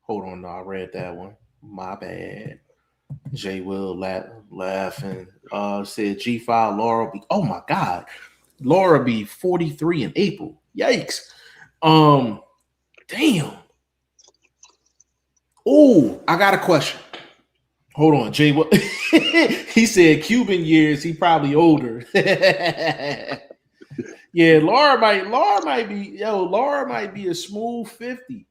on, no, I read that one. My bad. Jay Will laughing. Said G5 Laura be. Oh my God, Laura be 43 in April. Yikes. Damn. Oh, I got a question. Hold on, Jay. He said Cuban years. He probably older. Yeah, Laura might be a smooth 50.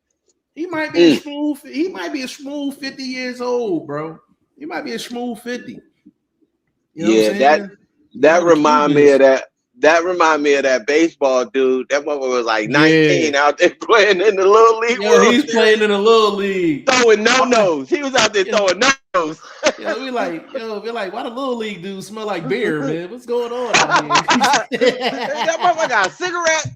He might be a smooth 50 years old, bro. He might be a smooth 50. That remind me of that. That remind me of that baseball dude. That motherfucker was like 19 out there playing in the little league. He's playing in the little league. Throwing no-nos. He was out there throwing no-nos. We're like, why the little league dude smell like beer, man? What's going on out here? That motherfucker got a cigarette.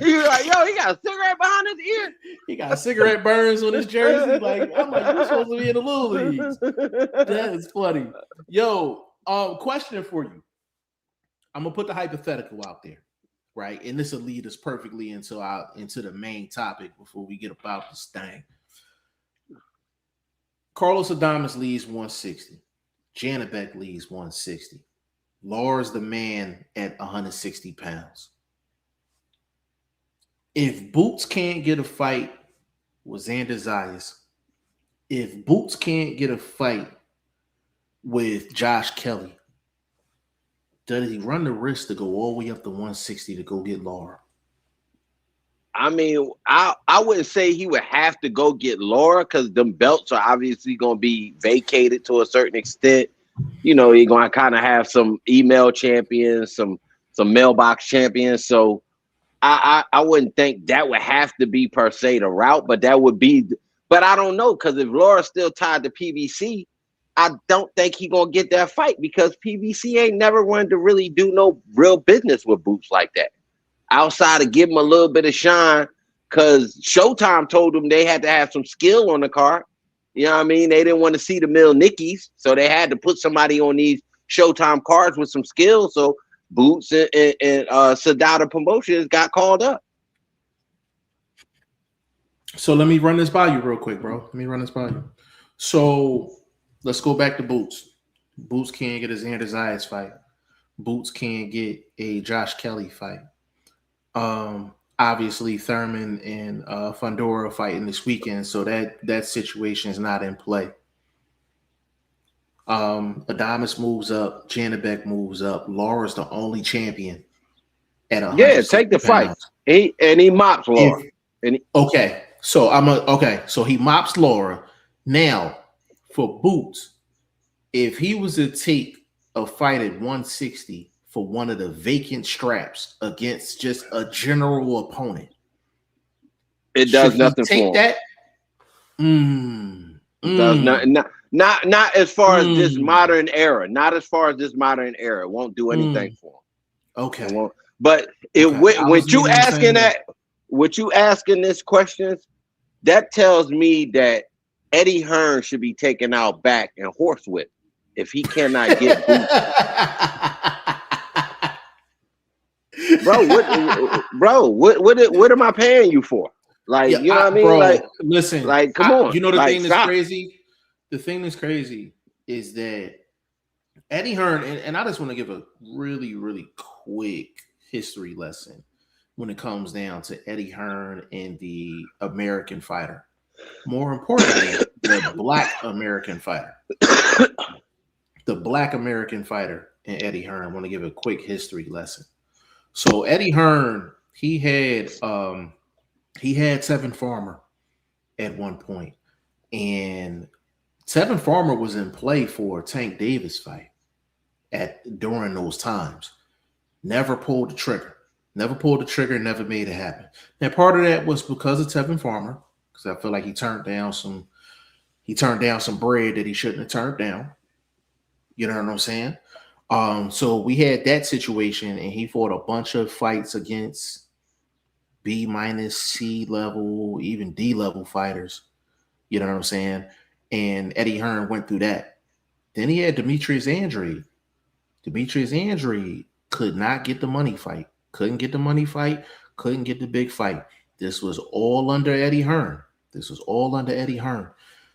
He was like, he got a cigarette behind his ear. He got cigarette burns on his jersey. I'm like, you're supposed to be in the little leagues. That is funny. Question for you. I'm gonna put the hypothetical out there, right? And this will lead us perfectly into the main topic before we get about this thing. Carlos Adames leaves 160. Janibek leaves 160. Laura's the man at 160 pounds. If Boots can't get a fight with Xander Zayas, if Boots can't get a fight with Josh Kelly, does he run the risk to go all the way up to 160 to go get Laura? I mean, I wouldn't say he would have to go get Laura because them belts are obviously going to be vacated to a certain extent. You're going to kind of have some email champions, some mailbox champions. So I wouldn't think that would have to be per se the route, but that would be. But I don't know because if Laura's still tied to PBC, I don't think he's going to get that fight because PBC ain't never wanted to really do no real business with Boots like that. Outside of give him a little bit of shine because Showtime told them they had to have some skill on the card. You know what I mean? They didn't want to see the Mill Nickies, so they had to put somebody on these Showtime cards with some skill. So Boots and Sadada Promotions got called up. So let me run this by you real quick, bro. Let me run this by you. So let's go back to Boots. Boots can't get a Xander Zayas fight. Boots can't get a Josh Kelly fight. Obviously Thurman and Fundora fighting this weekend, so that situation is not in play. Adames moves up, Janibek moves up. Laura's the only champion at 100. Take the fight. He mops Laura. So he mops Laura. Now, for Boots, if he was to take a fight at 160 for one of the vacant straps against just a general opponent, it does nothing for him. That? Does not as far as this modern era. Not as far as this modern era. It won't do anything for him. Okay. But what you asking this questions, that tells me that Eddie Hearn should be taken out back and horsewhipped if he cannot get Boots. What am I paying you for? Like, you know what I mean? Bro, like, listen, like, come on. You know the like, thing that's crazy? The thing that's crazy is that Eddie Hearn, and I just want to give a really, really quick history lesson when it comes down to Eddie Hearn and the American fighter. More importantly, the Black American fighter. The Black American fighter and Eddie Hearn. I want to give a quick history lesson. So Eddie Hearn, he had Tevin Farmer at one point, and Tevin Farmer was in play for a Tank Davis fight during those times. Never pulled the trigger. Never made it happen. Now, part of that was because of Tevin Farmer, because I feel like he turned down some bread that he shouldn't have turned down. You know what I'm saying? So we had that situation, and he fought a bunch of fights against B-, C level, even D level fighters. You know what I'm saying? And Eddie Hearn went through that. Then he had Demetrius Andrade. Demetrius Andrade could not get the money fight. Couldn't get the big fight. This was all under Eddie Hearn.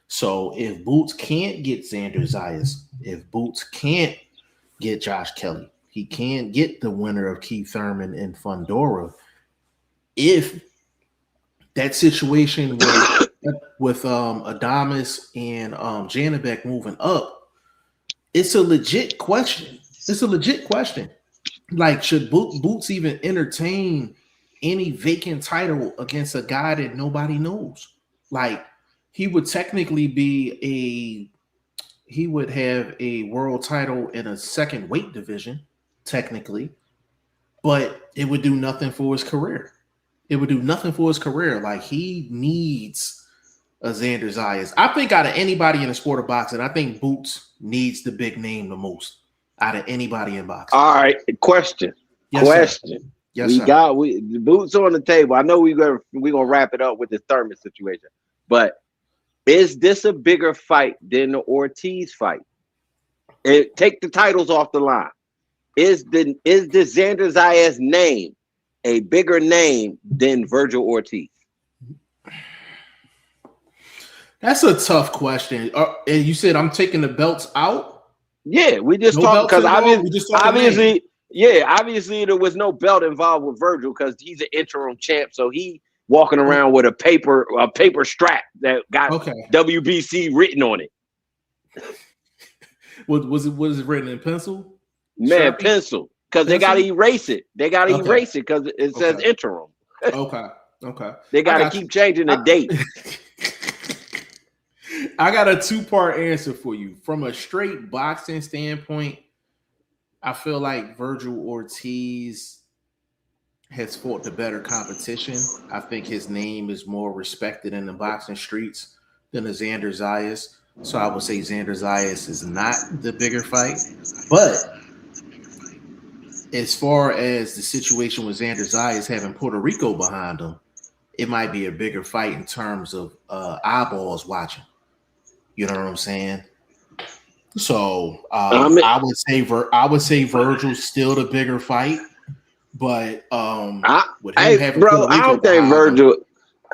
So if Boots can't get Xander Zayas, if Boots can't get Josh Kelly, he can't get the winner of Keith Thurman and Fundora. If that situation with Adames and Janabek moving up, it's a legit question. Like, should Boots even entertain any vacant title against a guy that nobody knows? Like, he would technically he would have a world title in a second weight division, technically, but it would do nothing for his career. Like, he needs a Xander Zayas. I think out of anybody in the sport of boxing, I think Boots needs the big name the most out of anybody in boxing. All right, question. Yes, The Boots on the table. I know we're gonna wrap it up with this Thurman situation, but is this a bigger fight than the Ortiz fight? Take the titles off the line. Is the Xander Zayas name a bigger name than Virgil Ortiz? That's a tough question. And you said I'm taking the belts out? Yeah, we just talked because obviously there was no belt involved with Virgil because he's an interim champ, so he walking around with a paper strap that got WBC written on it. Was it written in pencil? Man, pencil. Because they gotta erase it. Erase it because it says interim. Okay. They gotta keep changing the date. I got a two-part answer for you. From a straight boxing standpoint, I feel like Virgil Ortiz has fought the better competition. I think his name is more respected in the boxing streets than the Xander Zayas. So I would say Xander Zayas is not the bigger fight. But as far as the situation with Xander Zayas having Puerto Rico behind him, it might be a bigger fight in terms of eyeballs watching. You know what I'm saying? So I would say Virgil's still the bigger fight, but I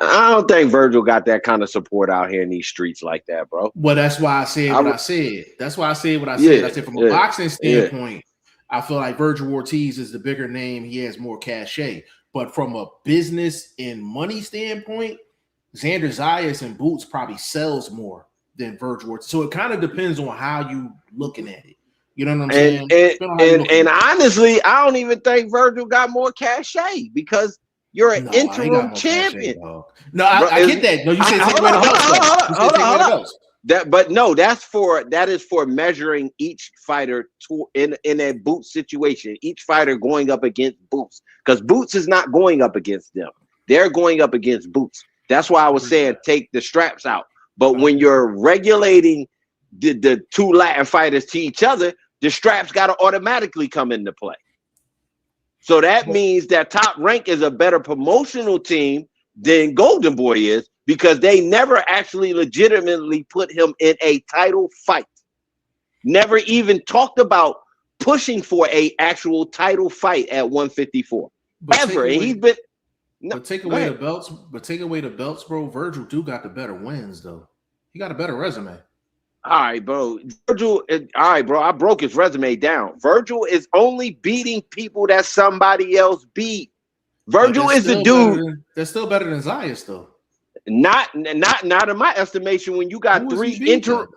don't think Virgil got that kind of support out here in these streets like that, bro. Well, that's why I said what I said. That's why I said what I said. I said from a boxing standpoint, I feel like Virgil Ortiz is the bigger name. He has more cachet. But from a business and money standpoint, Xander Zayas and Boots probably sells more than Virgil Ortiz. So it kind of depends on how you looking at it. You know what I'm saying? And honestly, I don't even think Virgil got more cachet because you're an interim champion. Cachet, I get that. No, you said take away the belts. That is for measuring each fighter in a Boots situation. Each fighter going up against Boots because Boots is not going up against them. They're going up against Boots. That's why I was saying take the straps out. But when you're regulating the two Latin fighters to each other, the straps got to automatically come into play. So that means that Top Rank is a better promotional team than Golden Boy is because they never actually legitimately put him in a title fight. Never even talked about pushing for a actual title fight at 154 ever. And he's been. No, but take away the belts. But take away the belts, bro. Virgil do got the better wins though. He got a better resume. All right, bro. Virgil. All right, bro. I broke his resume down. Virgil is only beating people that somebody else beat. Virgil is the dude. That's still better than Zayas though. Not in my estimation. When you got three interim,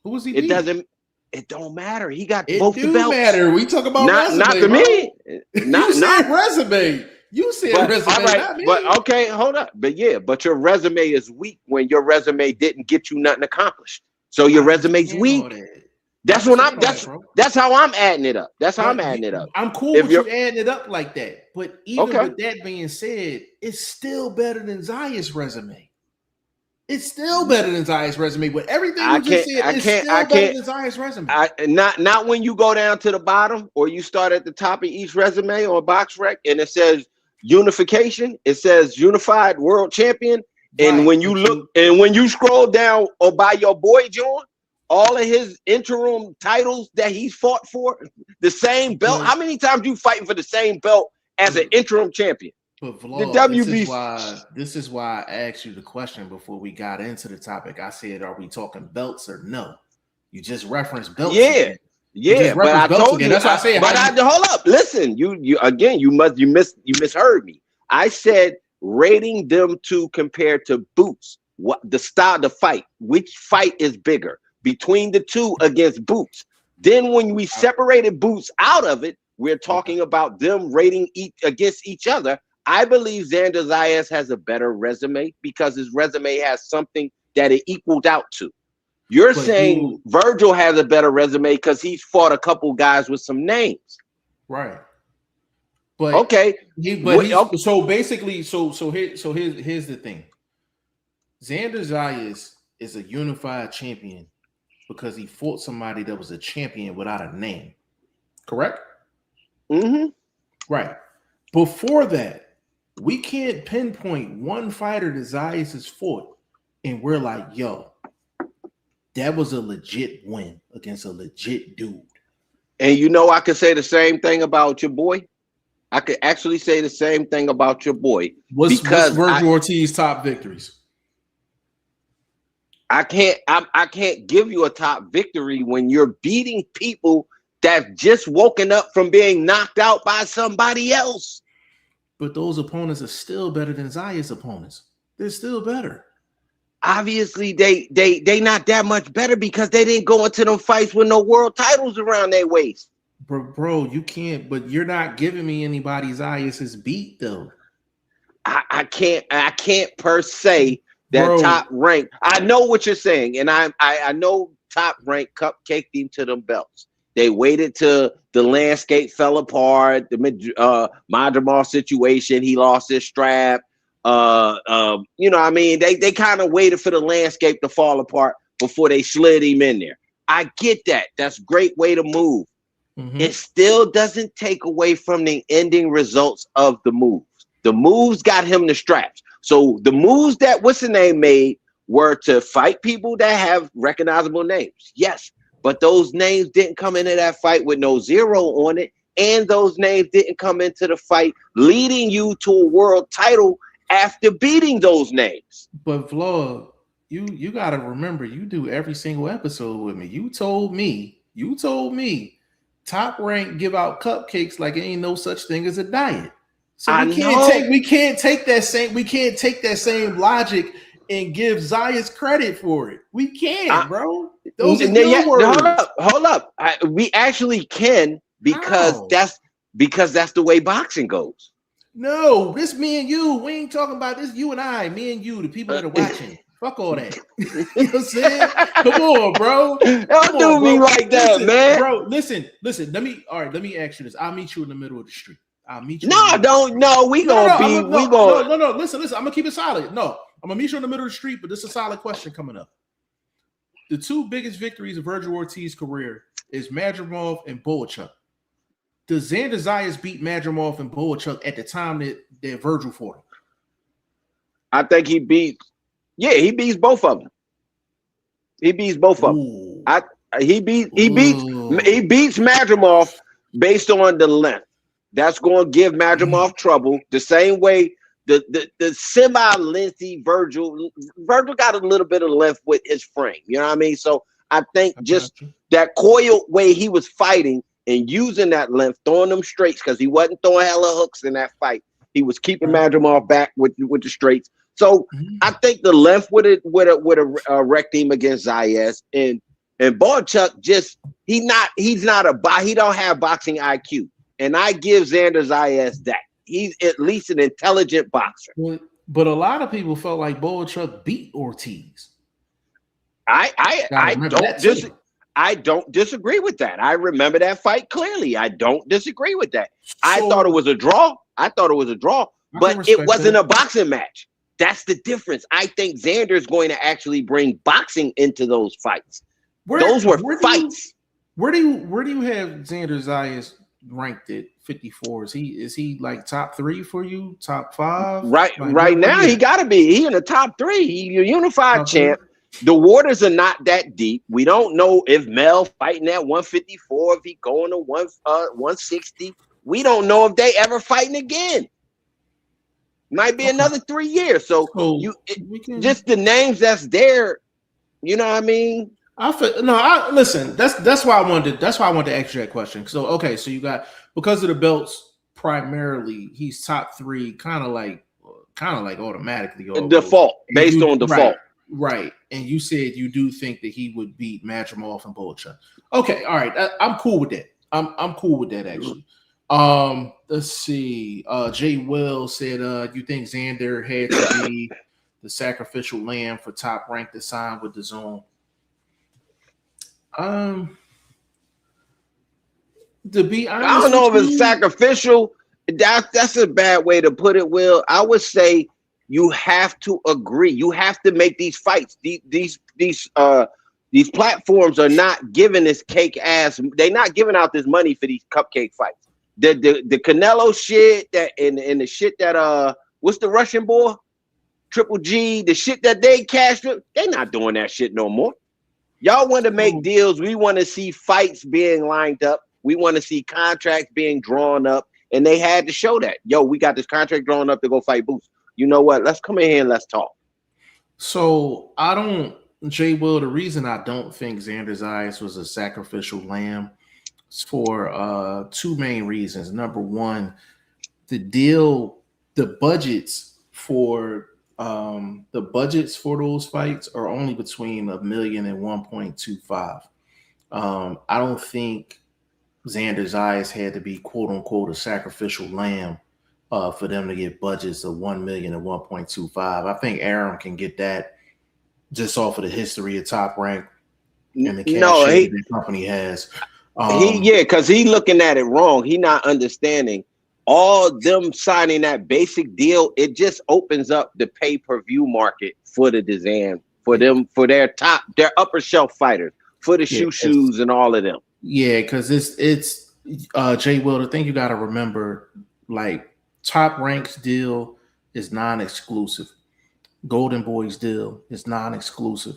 who was he? It don't matter. He got it both the belts. Matter. We talk about resume, not to me. Not resume. You said resume. All right, not me. But okay, hold up. But yeah, but your resume is weak when your resume didn't get you nothing accomplished. So your resume's weak. That's what that's how I'm adding it up. That's how I'm adding it up. I'm cool with you adding it up like that. But even with that being said, it's still better than Zayas' resume. It's still better than Zayas' resume. But everything you just said is still better than Zayas' resume. Not when you go down to the bottom or you start at the top of each resume or box rec and it says unification. It says unified world champion. And when you look and when you scroll down or by your boy John, all of his interim titles that he's fought for, the same belt. How many times you fighting for the same belt as an interim champion? But Vlog, this is why I asked you the question before we got into the topic. I said, are we talking belts or no? You just referenced belts. Yeah, but I told you. That's why I said. But hold up, listen. You again. You misheard me. I said rating them two compared to Boots. What the style, the fight? Which fight is bigger between the two against Boots? Then when we separated Boots out of it, we're talking about them rating against each other. I believe Xander Zayas has a better resume because his resume has something that it equaled out to. You're saying Virgil has a better resume because he's fought a couple guys with some names. Right. But okay. So basically, here's the thing. Xander Zayas is a unified champion because he fought somebody that was a champion without a name. Correct? Mm-hmm. Right. Before that, we can't pinpoint one fighter that Zayas has fought, and we're like, yo, that was a legit win against a legit dude. And I could say the same thing about your boy. I could actually say the same thing about your boy. What's Virgil Ortiz's top victories? I can't give you a top victory when you're beating people that just woken up from being knocked out by somebody else. But those opponents are still better than Zayas' opponents. They're still better. Obviously, they not that much better because they didn't go into them fights with no world titles around their waist. Bro, you can't. But you're not giving me anybody Zayas' beat though. I can't per se that top rank. I know what you're saying, and I know top rank cupcaked him to them belts. They waited till the landscape fell apart. The Madrimov situation, he lost his strap. What I mean? They kind of waited for the landscape to fall apart before they slid him in there. I get that. That's a great way to move. Mm-hmm. It still doesn't take away from the ending results of the moves. The moves got him the straps. So the moves that what's-the-name made were to fight people that have recognizable names. Yes. But those names didn't come into that fight with no zero on it. And those names didn't come into the fight leading you to a world title after beating those names. But Vlog, you got to remember, you do every single episode with me. You told me Top Rank give out cupcakes like it ain't no such thing as a diet. So we can't take that same logic and give Zayas credit for it. We can't, bro. Those are your words. Hold up. We actually can because that's the way boxing goes. No, this me and you. We ain't talking about this. You and I, me and you, the people that are watching. Fuck all that. You know what I'm saying? Come on, bro. Don't do me like that, man. Bro, listen. Let me ask you this. I'll meet you in the middle of the street. I'll meet you. No, don't. No, we gonna be. No. Listen. I'm gonna keep it solid. No, I'm gonna meet you in the middle of the street, but this is a solid question coming up. The two biggest victories of Virgil Ortiz's career is Madrimov and Bohachuk. Does Xander Zayas beat Madrimov and Bohachuk at the time that Virgil fought him? I think he beat Yeah, he beats both of them. He beats both of them. He beats Madrimov based on the length. That's going to give Madrimov trouble. The same way the semi-lengthy Virgil got a little bit of length with his frame. You know what I mean? So I think just that coiled way he was fighting and using that length, throwing them straights, because he wasn't throwing hella hooks in that fight. He was keeping Madrimov back with the straights. So I think the length would have wrecked him against Zayas, and Boychuk he don't have boxing IQ, and I give Xander Zayas that. He's at least an intelligent boxer. But a lot of people felt like Boychuk beat Ortiz. I don't disagree with that. I remember that fight clearly. I don't disagree with that. So, I thought it was a draw, but it wasn't a boxing match. That's the difference. I think Xander is going to actually bring boxing into those fights. Those were fights. Where do you have Xander Zayas ranked at 54? Is he like top 3 for you? Top 5? Right now, he got to be. He in the top 3. He a unified champ. The waters are not that deep. We don't know if Mel fighting at 154, if he going to 160. We don't know if they ever fighting again. Might be another 3 years. So just the names that's there. You know what I mean? Listen. That's why I wanted to ask you that question. So you got, because of the belts primarily, he's top 3, kind of like automatically default based on default. Right. And you said you do think that he would beat Madrimov and Boychuk. Okay, all right. I'm cool with that. I'm cool with that actually. Let's see. Jay Will said, you think Xander had to be the sacrificial lamb for Top Rank to sign with the Zone? To be honest, I don't know if it's sacrificial. That's a bad way to put it, Will. I would say you have to agree. You have to make these fights. These platforms are not giving this cake ass. They're not giving out this money for these cupcake fights. The Canelo shit and the shit that what's the Russian boy? Triple G, the shit that they cashed, they're not doing that shit no more. Y'all want to make deals. We want to see fights being lined up. We want to see contracts being drawn up. And they had to show that. Yo, we got this contract drawn up to go fight Boots. You know what? Let's come in here and let's talk. So Jay Will, the reason I don't think Xander Zayas was a sacrificial lamb is for 2 main reasons. Number one, the budgets for those fights are only between $1 million and 1.25. I don't think Xander Zayas had to be quote unquote a sacrificial lamb for them to get budgets of 1 million and 1.25. I think Aram can get that just off of the history of Top Rank and the cash the company has. Because he looking at it wrong. He not understanding. All them signing that basic deal, it just opens up the pay-per-view market for the DAZN, for their upper shelf fighters, for the shoes and all of them. Yeah, because it's Jay Will, the thing you got to remember, like Top Rank's deal is non-exclusive. Golden Boy's deal is non-exclusive.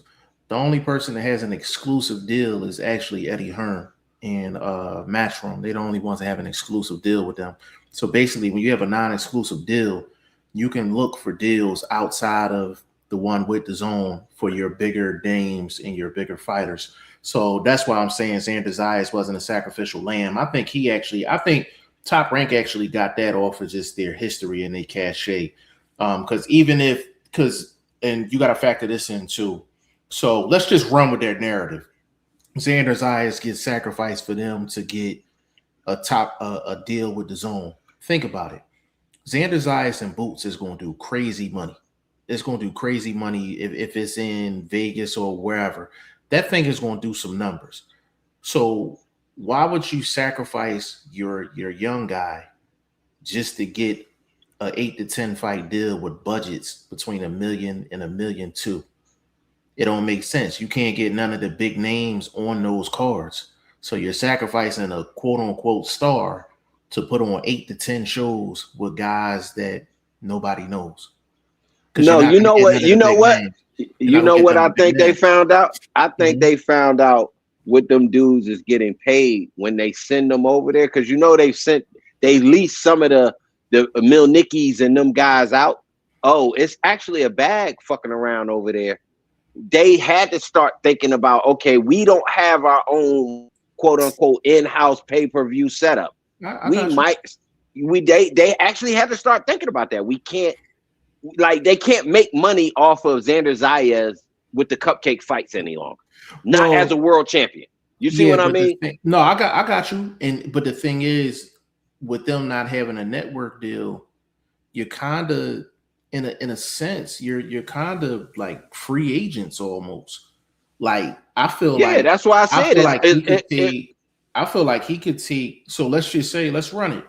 The only person that has an exclusive deal is actually Eddie Hearn and Matchroom. They're the only ones that have an exclusive deal with them. So basically, when you have a non-exclusive deal, you can look for deals outside of the one with the Zone for your bigger names and your bigger fighters. So that's why I'm saying Xander Zayas wasn't a sacrificial lamb. I think Top Rank actually got that off of just their history and their cachet. And you got to factor this in too. So let's just run with their narrative. Xander Zayas gets sacrificed for them to get a deal with the Zone. Think about it. Xander Zayas and Boots is going to do crazy money. It's going to do crazy money if it's in Vegas or wherever. That thing is going to do some numbers. So why would you sacrifice your young guy just to get an 8 to 10 fight deal with budgets between $1 million and $1.2 million? It don't make sense. You can't get none of the big names on those cards. So you're sacrificing a quote unquote star to put on 8 to 10 shows with guys that nobody knows. No, you know what? You know what I think they found out? I think they found out what them dudes is getting paid when they send them over there, because they leased some of the Milnickies and them guys out. Oh, it's actually a bag fucking around over there. They had to start thinking about, okay, we don't have our own quote unquote in-house pay-per-view setup. They actually had to start thinking about that. We can't, like, they can't make money off of Xander Zayas with the cupcake fights any longer. Not as a world champion. You see what I mean? I got you. But the thing is, with them not having a network deal, you're kind of, in a sense, you're kind of like free agents almost. Like, I feel like, that's why I said I feel like he could take. So let's just say, let's run it.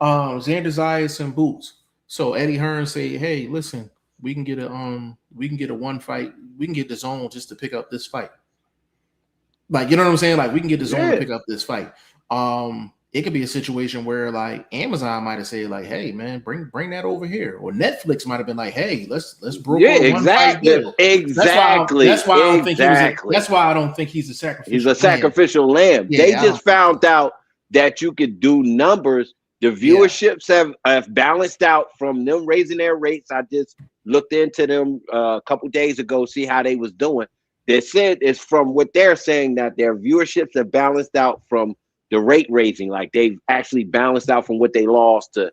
Xander Zayas and Boots. So Eddie Hearn say, hey, listen, we can get a one fight. We can get the zone just to pick up this fight. Like, you know what I'm saying? Like, we can get the zone to pick up this fight. It could be a situation where, like, Amazon might have said, like, hey, man, bring that over here. Or Netflix might have been like, hey, let's broker one fight deal. Exactly. That's why I don't think he's a sacrificial. He's a sacrificial lamb. Yeah, they just found out that you could do numbers. The viewerships have balanced out from them raising their rates. I just looked into them a couple days ago, see how they was doing. They said it's from what they're saying that their viewerships have balanced out from the rate raising. Like, they've actually balanced out from what they lost to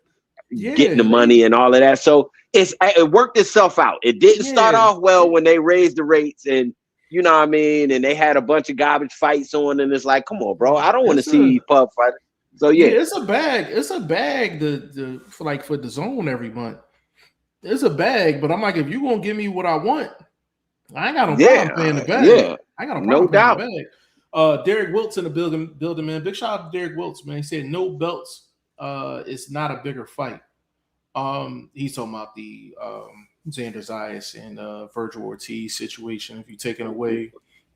getting the money and all of that. So it worked itself out. It didn't start off well when they raised the rates, and you know what I mean, and they had a bunch of garbage fights on, and it's like, come on, bro, I don't want to see pub fight. So it's a bag. It's a bag for the zone every month. It's a bag, but I'm like, if you gonna give me what I want, I ain't got no problem paying the bag. Yeah, I got no problem paying the bag. Derek Wiltz in the building, man. Big shout out to Derek Wiltz, man. He said no belts. It's not a bigger fight. He's talking about the Xander Zayas and Virgil Ortiz situation. If you taking away.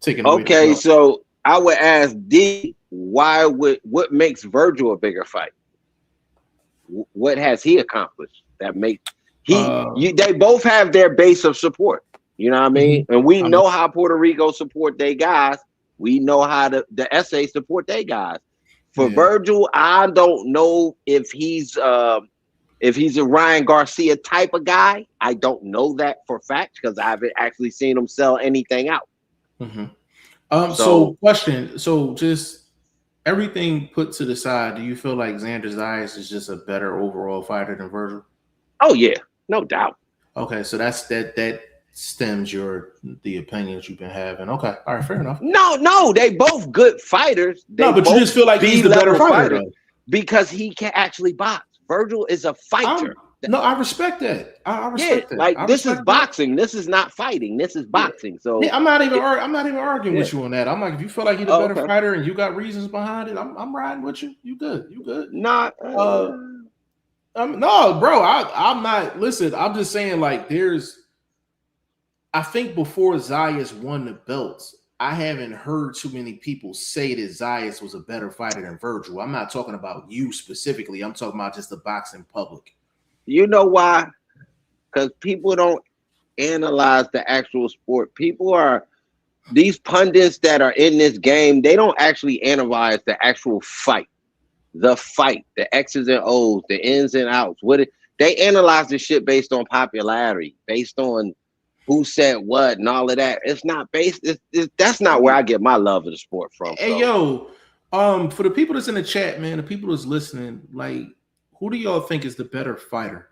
Okay, so I would ask D, what makes Virgil a bigger fight? What has he accomplished that makes they both have their base of support. You know what I mean? And we know how Puerto Rico support their guys. We know how the SA support their guys. For Virgil, I don't know if he's a Ryan Garcia type of guy. I don't know that for fact because I haven't actually seen him sell anything out. So question. So just everything put to the side, do you feel like Xander Zayas is just a better overall fighter than Virgil? Oh yeah, no doubt. Okay, so that stems the opinions you've been having. Okay, all right, fair enough. No, they both good fighters. But you just feel like he's the better fighter because he can actually box. Virgil is a fighter. I respect that. I respect that. Like, this is boxing. This is not fighting. This is boxing. So I'm not even arguing with you on that. I'm like, if you feel like he's a better fighter and you got reasons behind it, I'm riding with you. You good? No, bro. I'm not. Listen, I'm just saying, like, I think before Zayas won the belts, I haven't heard too many people say that Zayas was a better fighter than Virgil. I'm not talking about you specifically. I'm talking about just the boxing public. You know why? Because people don't analyze the actual sport. These pundits that are in this game, they don't actually analyze the actual fight. The fight, the X's and O's, the ins and outs. They analyze this shit based on popularity, based on who said what and all of that. It's not based. That's not where I get my love of the sport from. Hey, yo, for the people that's in the chat, man, the people that's listening, like, who do y'all think is the better fighter,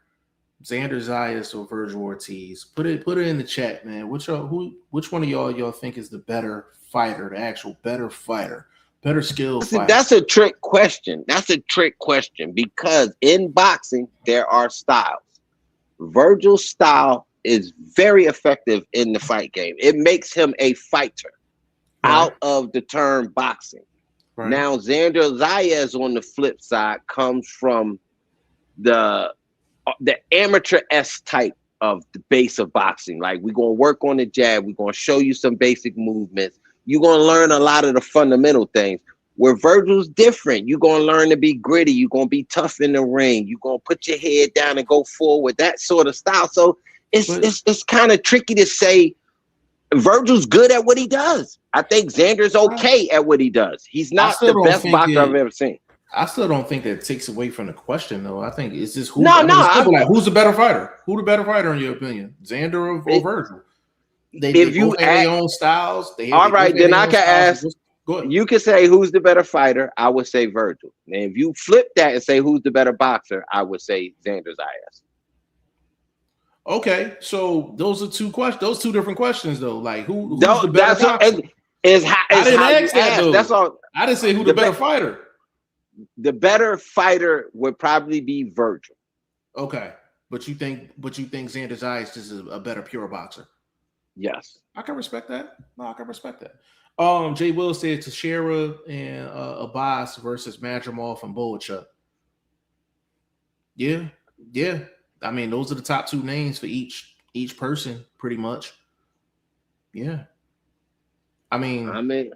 Xander Zayas or Virgil Ortiz? Put it in the chat, man. Which one of y'all think is the better fighter, the actual better fighter, better skill fighter? That's a trick question. Because in boxing there are styles. Virgil's style is very effective in the fight game. It makes him a fighter out of the term boxing. Right. Now, Xander Zayas on the flip side comes from the amateur-esque type of the base of boxing. Like, we're going to work on the jab. We're going to show you some basic movements. You're going to learn a lot of the fundamental things. Where Virgil's different. You're going to learn to be gritty. You're going to be tough in the ring. You're going to put your head down and go forward, that sort of style. So it's kind of tricky to say Virgil's good at what he does. I think Xander's okay at what he does. He's not the best boxer I've ever seen. I still don't think that takes away from the question, though. I think it's just who's the better fighter? Who the better fighter in your opinion? Xander or Virgil? They both have their own styles. All right, then I can ask. You can say who's the better fighter. I would say Virgil. And if you flip that and say who's the better boxer, I would say Xander Zayas. Okay, so those are two questions. Those two different questions, though. Like who's the better boxer? I didn't ask that, though. That's all. I didn't say who the better fighter. The better fighter would probably be Virgil. Okay, but you think Xander Zayas is a better pure boxer? Yes, I can respect that. No, I can respect that. Jay Will said Teixeira and Abbas versus Madrimov and Boachuk. Yeah. I mean, those are the top two names for each person, pretty much. Yeah. Teixeira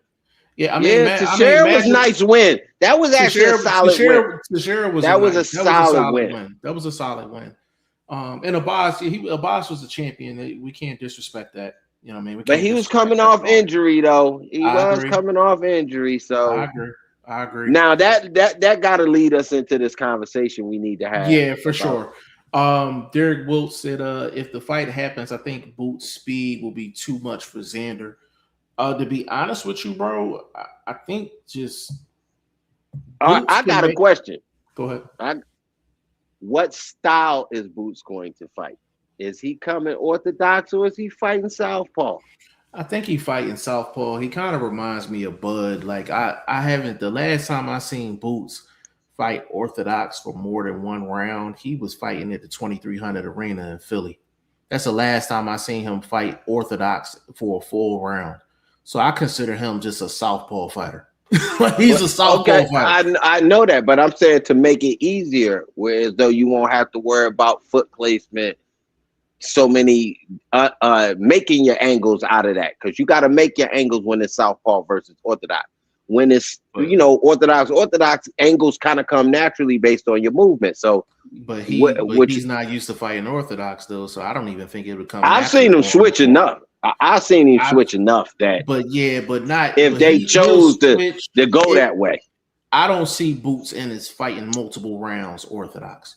was nice win. That was actually a solid win. Teixeira was a solid win. And Abbas was a champion. We can't disrespect that. You know what I mean? But he was coming off injury, though. He was coming off injury, so I agree. Now that got to lead us into this conversation we need to have. Yeah, for sure. Derek Wilt said, if the fight happens, I think Boots' speed will be too much for Xander. To be honest with you, bro, I think just. I got a question. Go ahead. What style is Boots going to fight? Is he coming orthodox or is he fighting southpaw? I think he fighting southpaw. He kind of reminds me of Bud. Like I haven't. The last time I seen Boots fight orthodox for more than one round, he was fighting at the 2300 Arena in Philly. That's the last time I seen him fight orthodox for a full round. So I consider him just a southpaw fighter. He's a southpaw fighter. I know that, but I'm saying to make it easier, whereas though you won't have to worry about foot placement, so many making your angles out of that, because you got to make your angles when it's southpaw versus orthodox. When it's orthodox angles kind of come naturally based on your movement. So, but he's not used to fighting orthodox though, so I don't even think it would come. I've seen him switch enough. I've seen him switch enough that. But not if they chose to go that way. I don't see Boots in his fighting multiple rounds orthodox.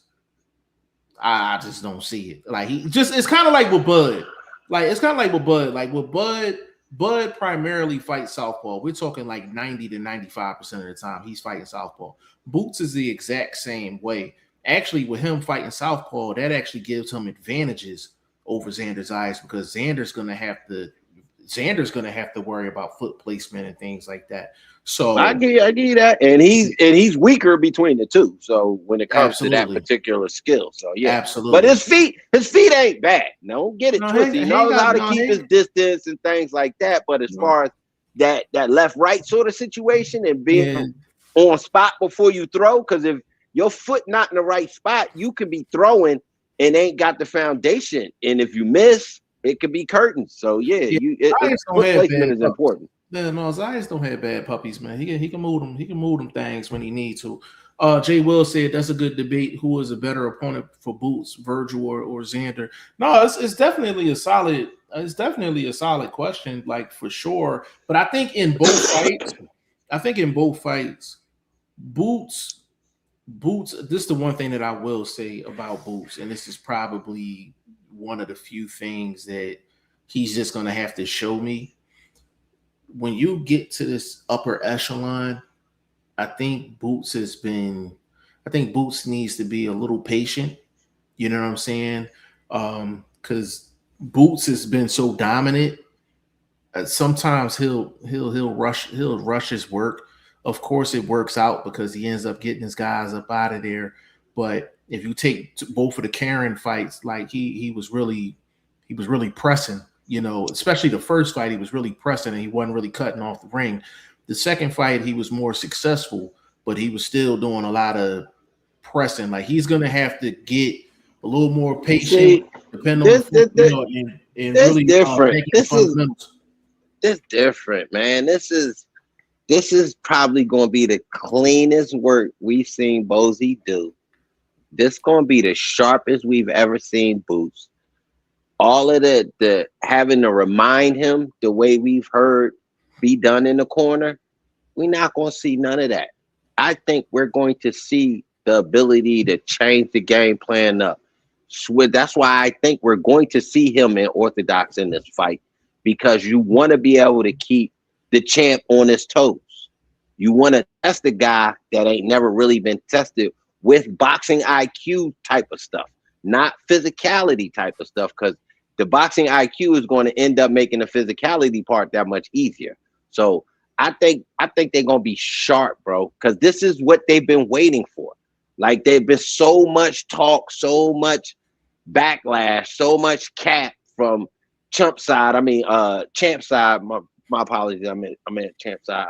I just don't see it. Like it's kind of like with Bud. Like with Bud primarily fights southpaw. We're talking like 90 to 95% of the time he's fighting southpaw. Boots is the exact same way. Actually, with him fighting southpaw, that actually gives him advantages over Xander's eyes, because Xander's gonna have to worry about foot placement and things like that. So I give you that, and he's weaker between the two. So when it comes to that particular skill, so yeah, absolutely. But his feet ain't bad. Don't get it twisted. He knows how to keep his distance and things like that. But as far as that left right sort of situation and being on spot before you throw, because if your foot not in the right spot, you could be throwing and ain't got the foundation, and if you miss, it could be curtains. So foot placement is important. Yeah, no, Zayas don't have bad puppies, man. He can move them. He can move them things when he needs to. Jay Will said that's a good debate. Who is a better opponent for Boots, Virgil or Xander? No, it's definitely a solid. It's definitely a solid question, like for sure. But I think in both fights, Boots. This is the one thing that I will say about Boots, and this is probably one of the few things that he's just going to have to show me. When you get to this upper echelon, I think Boots needs to be a little patient. You know what I'm saying? Because Boots has been so dominant. Sometimes he'll rush his work. Of course, it works out because he ends up getting his guys up out of there. But if you take both of the Karen fights, like he was really pressing. You know, especially the first fight, he was really pressing and he wasn't really cutting off the ring. The second fight, he was more successful, but he was still doing a lot of pressing. Like he's gonna have to get a little more patient, depending on really different. This is different, man. This is probably gonna be the cleanest work we've seen Bozy do. This gonna be the sharpest we've ever seen Boots. all of the having to remind him the way we've heard be done in the corner, we're not going to see none of that. I think we're going to see the ability to change the game plan up. So that's why I think we're going to see him in orthodox in this fight, because you want to be able to keep the champ on his toes. You want to test a guy that ain't never really been tested with boxing IQ type of stuff, not physicality type of stuff, because the boxing IQ is going to end up making the physicality part that much easier. So I think they're going to be sharp, bro, because this is what they've been waiting for. Like, there's been so much talk, so much backlash, so much cap from champ side. Champ side. My apologies. I meant champ side.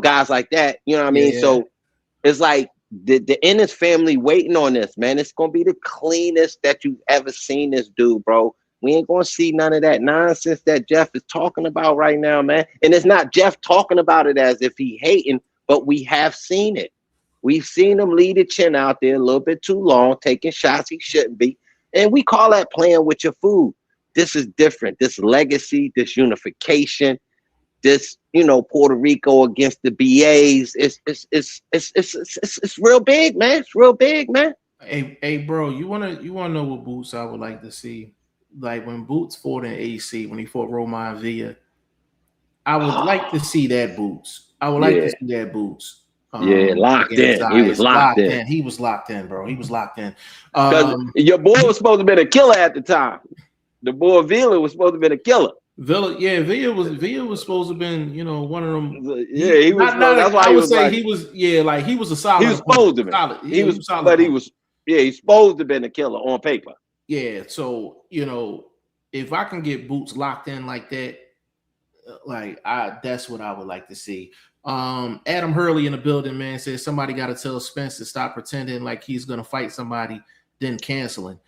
Guys like that. You know what I mean? Yeah. So it's like the Ennis family waiting on this, man. It's gonna be the cleanest that you've ever seen this dude, bro. We ain't gonna see none of that nonsense that Jeff is talking about right now, man. And it's not Jeff talking about it as if he hating, but we have seen it. We've seen him lead the chin out there a little bit too long, taking shots he shouldn't be. And we call that playing with your food. This is different. This legacy, this unification, this, Puerto Rico against the BAs. It's real big, man. It's real big, man. Hey, bro, you wanna know what Boots I would like to see? Like when Boots fought in AC, when he fought Roman Villa, I would like to see that Boots. I would like to see that Boots. Locked in. Zayas. He was locked in. He was locked in, bro. He was locked in. Your boy was supposed to be a killer at the time. The boy Villa was supposed to be a killer. Villa was supposed to have been, one of them. Yeah, he was. That's why I would say he was. Yeah, like he was a solid. He was supposed to be. He was solid, but he was. Yeah, he's supposed to have been a killer on paper. Yeah, so if I can get Boots locked in like that, that's what I would like to see. Adam Hurley in the building, man, says somebody got to tell Spence to stop pretending like he's gonna fight somebody, then canceling.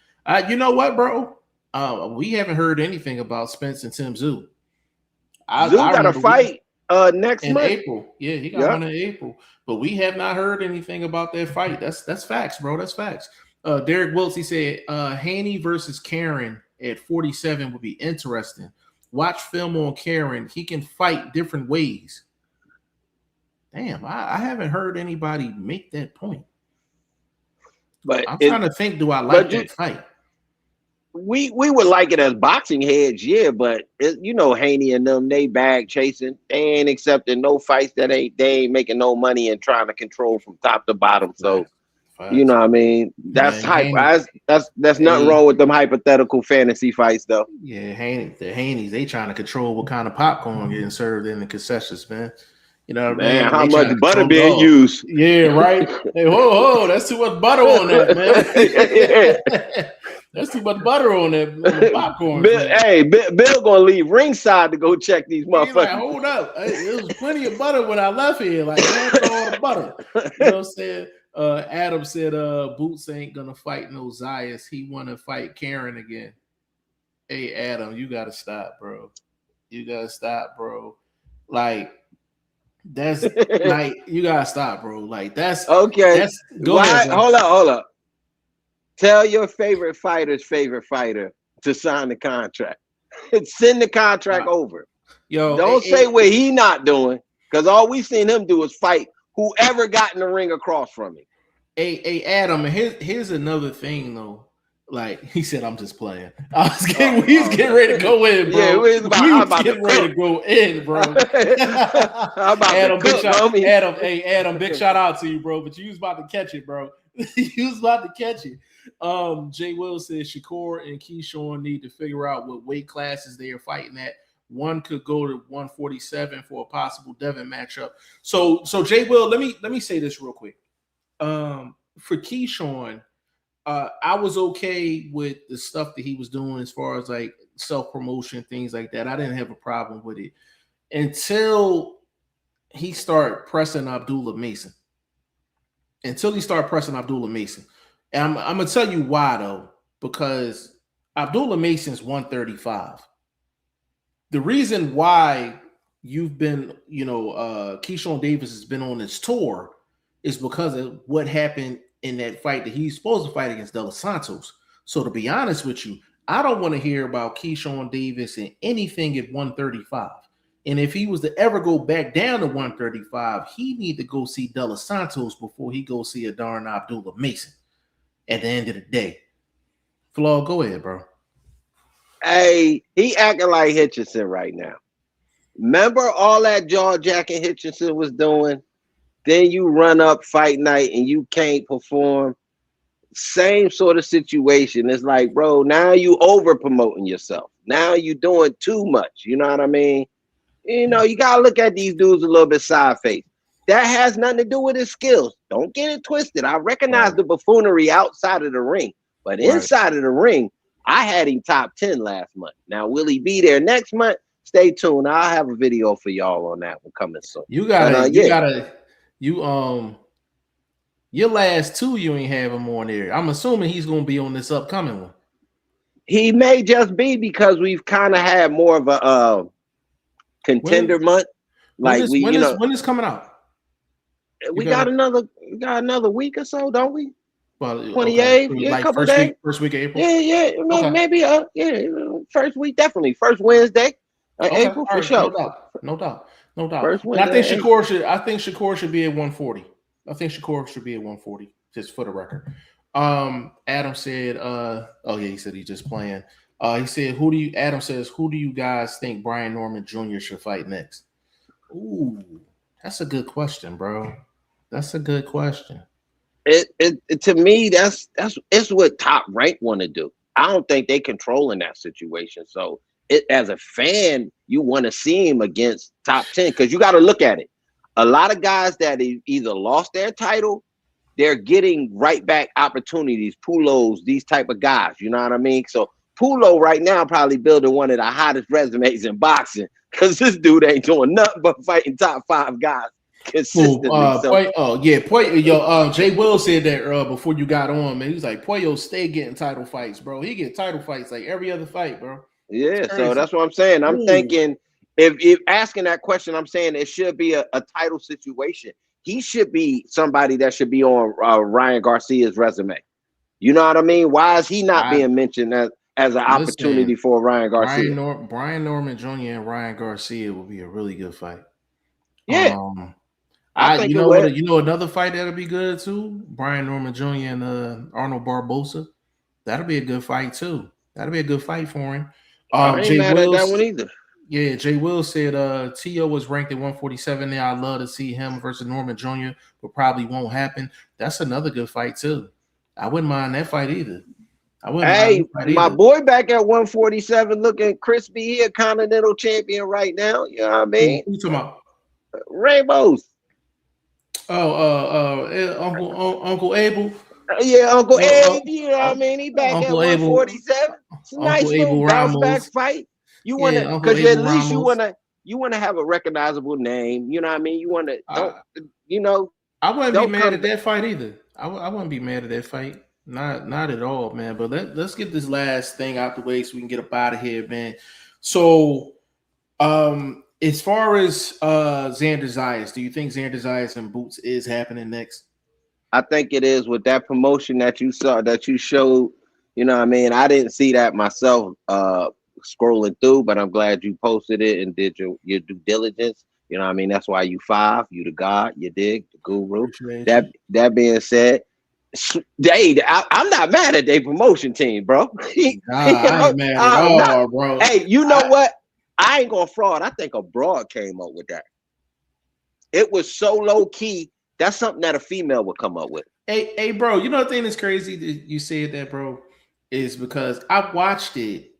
You know what, bro? We haven't heard anything about Spence and Tim Tszyu. Tszyu got a fight next month. April. Yeah, he got one in April. But we have not heard anything about that fight. That's facts, bro. That's facts. Derek Wiltz, he said Haney versus Karen at 47 would be interesting. Watch film on Karen. He can fight different ways. Damn, I haven't heard anybody make that point. But I'm trying to think, do I like that fight? We would like it as boxing heads, yeah, but Haney and them, they bag chasing. They ain't accepting no fights that they ain't making no money and trying to control from top to bottom. So you know what I mean? That's hype. That's nothing wrong with them hypothetical fantasy fights though. Yeah, the Haneys, they trying to control what kind of popcorn getting served in the concessions, man. You know what I mean? How much butter being used? Yeah, right. Hey, whoa, that's too much butter on that, man. That's too much butter on that popcorn. Bill gonna leave ringside to go check these motherfuckers. Like, hold up, it was plenty of butter when I left here. Like, where's all the butter? You know what I'm saying? Adam said, Boots ain't gonna fight no Zayas. He wanna fight Karen again. Hey, Adam, you gotta stop, bro. Like. That's like you gotta stop, bro. Like that's okay. Hold up. Tell your favorite fighter's favorite fighter to sign the contract. Send the contract over. Yo, don't say what he not doing, because all we seen him do is fight whoever got in the ring across from him. Hey, Adam. Here's another thing though. Like he said, I'm just playing. We was getting ready to go in, bro. Yeah, we was getting ready to go in, bro. Adam, big shout out to you, bro. But you was about to catch it, bro. You was about to catch it. Jay Will says Shakur and Keyshawn need to figure out what weight classes they are fighting at. One could go to 147 for a possible Devin matchup. So Jay Will, let me say this real quick. For Keyshawn, I was okay with the stuff that he was doing as far as like self-promotion, things like that. I didn't have a problem with it until he started pressing Abdullah Mason. And I'm going to tell you why, though, because Abdullah Mason's 135. The reason why you've been, Keyshawn Davis has been on this tour is because of what happened in that fight that he's supposed to fight against De Los Santos. So to be honest with you, I don't want to hear about Keyshawn Davis and anything at 135. And if he was to ever go back down to 135, he need to go see De Los Santos before he go see a darn Abdullah Mason at the end of the day. Flaw, go ahead, bro. Hey, he acting like Hitchinson right now. Remember all that jaw jacking Hitchinson was doing? Then you run up fight night and you can't perform. Same sort of situation. It's like, bro, now you over promoting yourself. Now you doing too much. You know what I mean? You know, you gotta look at these dudes a little bit side face. That has nothing to do with his skills. Don't get it twisted. I recognize the buffoonery outside of the ring, but inside of the ring, I had him top 10 last month. Now, will he be there next month? Stay tuned. I'll have a video for y'all on that one coming soon. Your last two, you ain't have him on there. I'm assuming he's gonna be on this upcoming one. He may just be because we've kind of had more of a contender month. Like when is coming out? We got another week or so, don't we? Well, 28th, like couple days. First week of April. Maybe first week, definitely first Wednesday, April for sure. No doubt. First Wednesday, I think Shakur should be at 140. I think Shakur should be at 140, just for the record. Adam said, he said he's just playing. He said, Adam says, who do you guys think Brian Norman Jr. should fight next? Ooh, that's a good question, bro. That's a good question. It to me, that's what Top Rank want to do. I don't think they controlling that situation. So as a fan, you want to see him against top 10 because you got to look at it. A lot of guys that either lost their title, they're getting right back opportunities. Pulos, these type of guys, you know what I mean? So Pulo right now probably building one of the hottest resumes in boxing because this dude ain't doing nothing but fighting top 5 guys consistently. Jay Will said that before you got on, man. He's like, Puyo stay getting title fights, bro. He get title fights like every other fight, bro. Yeah, so that's what I'm saying. I'm thinking if asking that question, I'm saying it should be a title situation. He should be somebody that should be on Ryan Garcia's resume. You know what I mean? Why is he not being mentioned as an opportunity for Ryan Garcia? Brian Norman Jr. and Ryan Garcia will be a really good fight. Yeah. I think you know another fight that'll be good too? Brian Norman Jr. and Arnold Barbosa. That'll be a good fight too. That'll be a good fight for him. I ain't mad at that one either. Yeah, Jay Will said T.O. was ranked at 147 there. I'd love to see him versus Norman Jr., but probably won't happen. That's another good fight too. I wouldn't mind that fight either. My boy back at 147 looking crispy. He a continental champion right now. You know what I mean? Who you talking about? Rainbows. Uncle Abel. Yeah, Uncle Abel. You know what I mean? He back Uncle at 147. It's a nice little bounce back fight. You want to, because at least you want to have a recognizable name. You know what I mean? You want to, I wouldn't be mad at that fight either. I wouldn't be mad at that fight. Not at all, man. But let's get this last thing out the way so we can get up out of here, man. So, as far as Xander Zayas, do you think Xander Zayas and Boots is happening next? I think it is with that promotion that you saw, that you showed. You know what I mean? I didn't see that myself scrolling through, but I'm glad you posted it and did your due diligence. You know what I mean? That's why you the God, you dig, the guru. That being said, I'm not mad at their promotion team, bro. I ain't mad at all, bro. Hey, you know what? I ain't gonna fraud. I think a broad came up with that. It was so low key. That's something that a female would come up with. Hey, bro. You know the thing that's crazy that you said that, bro, is because I watched it,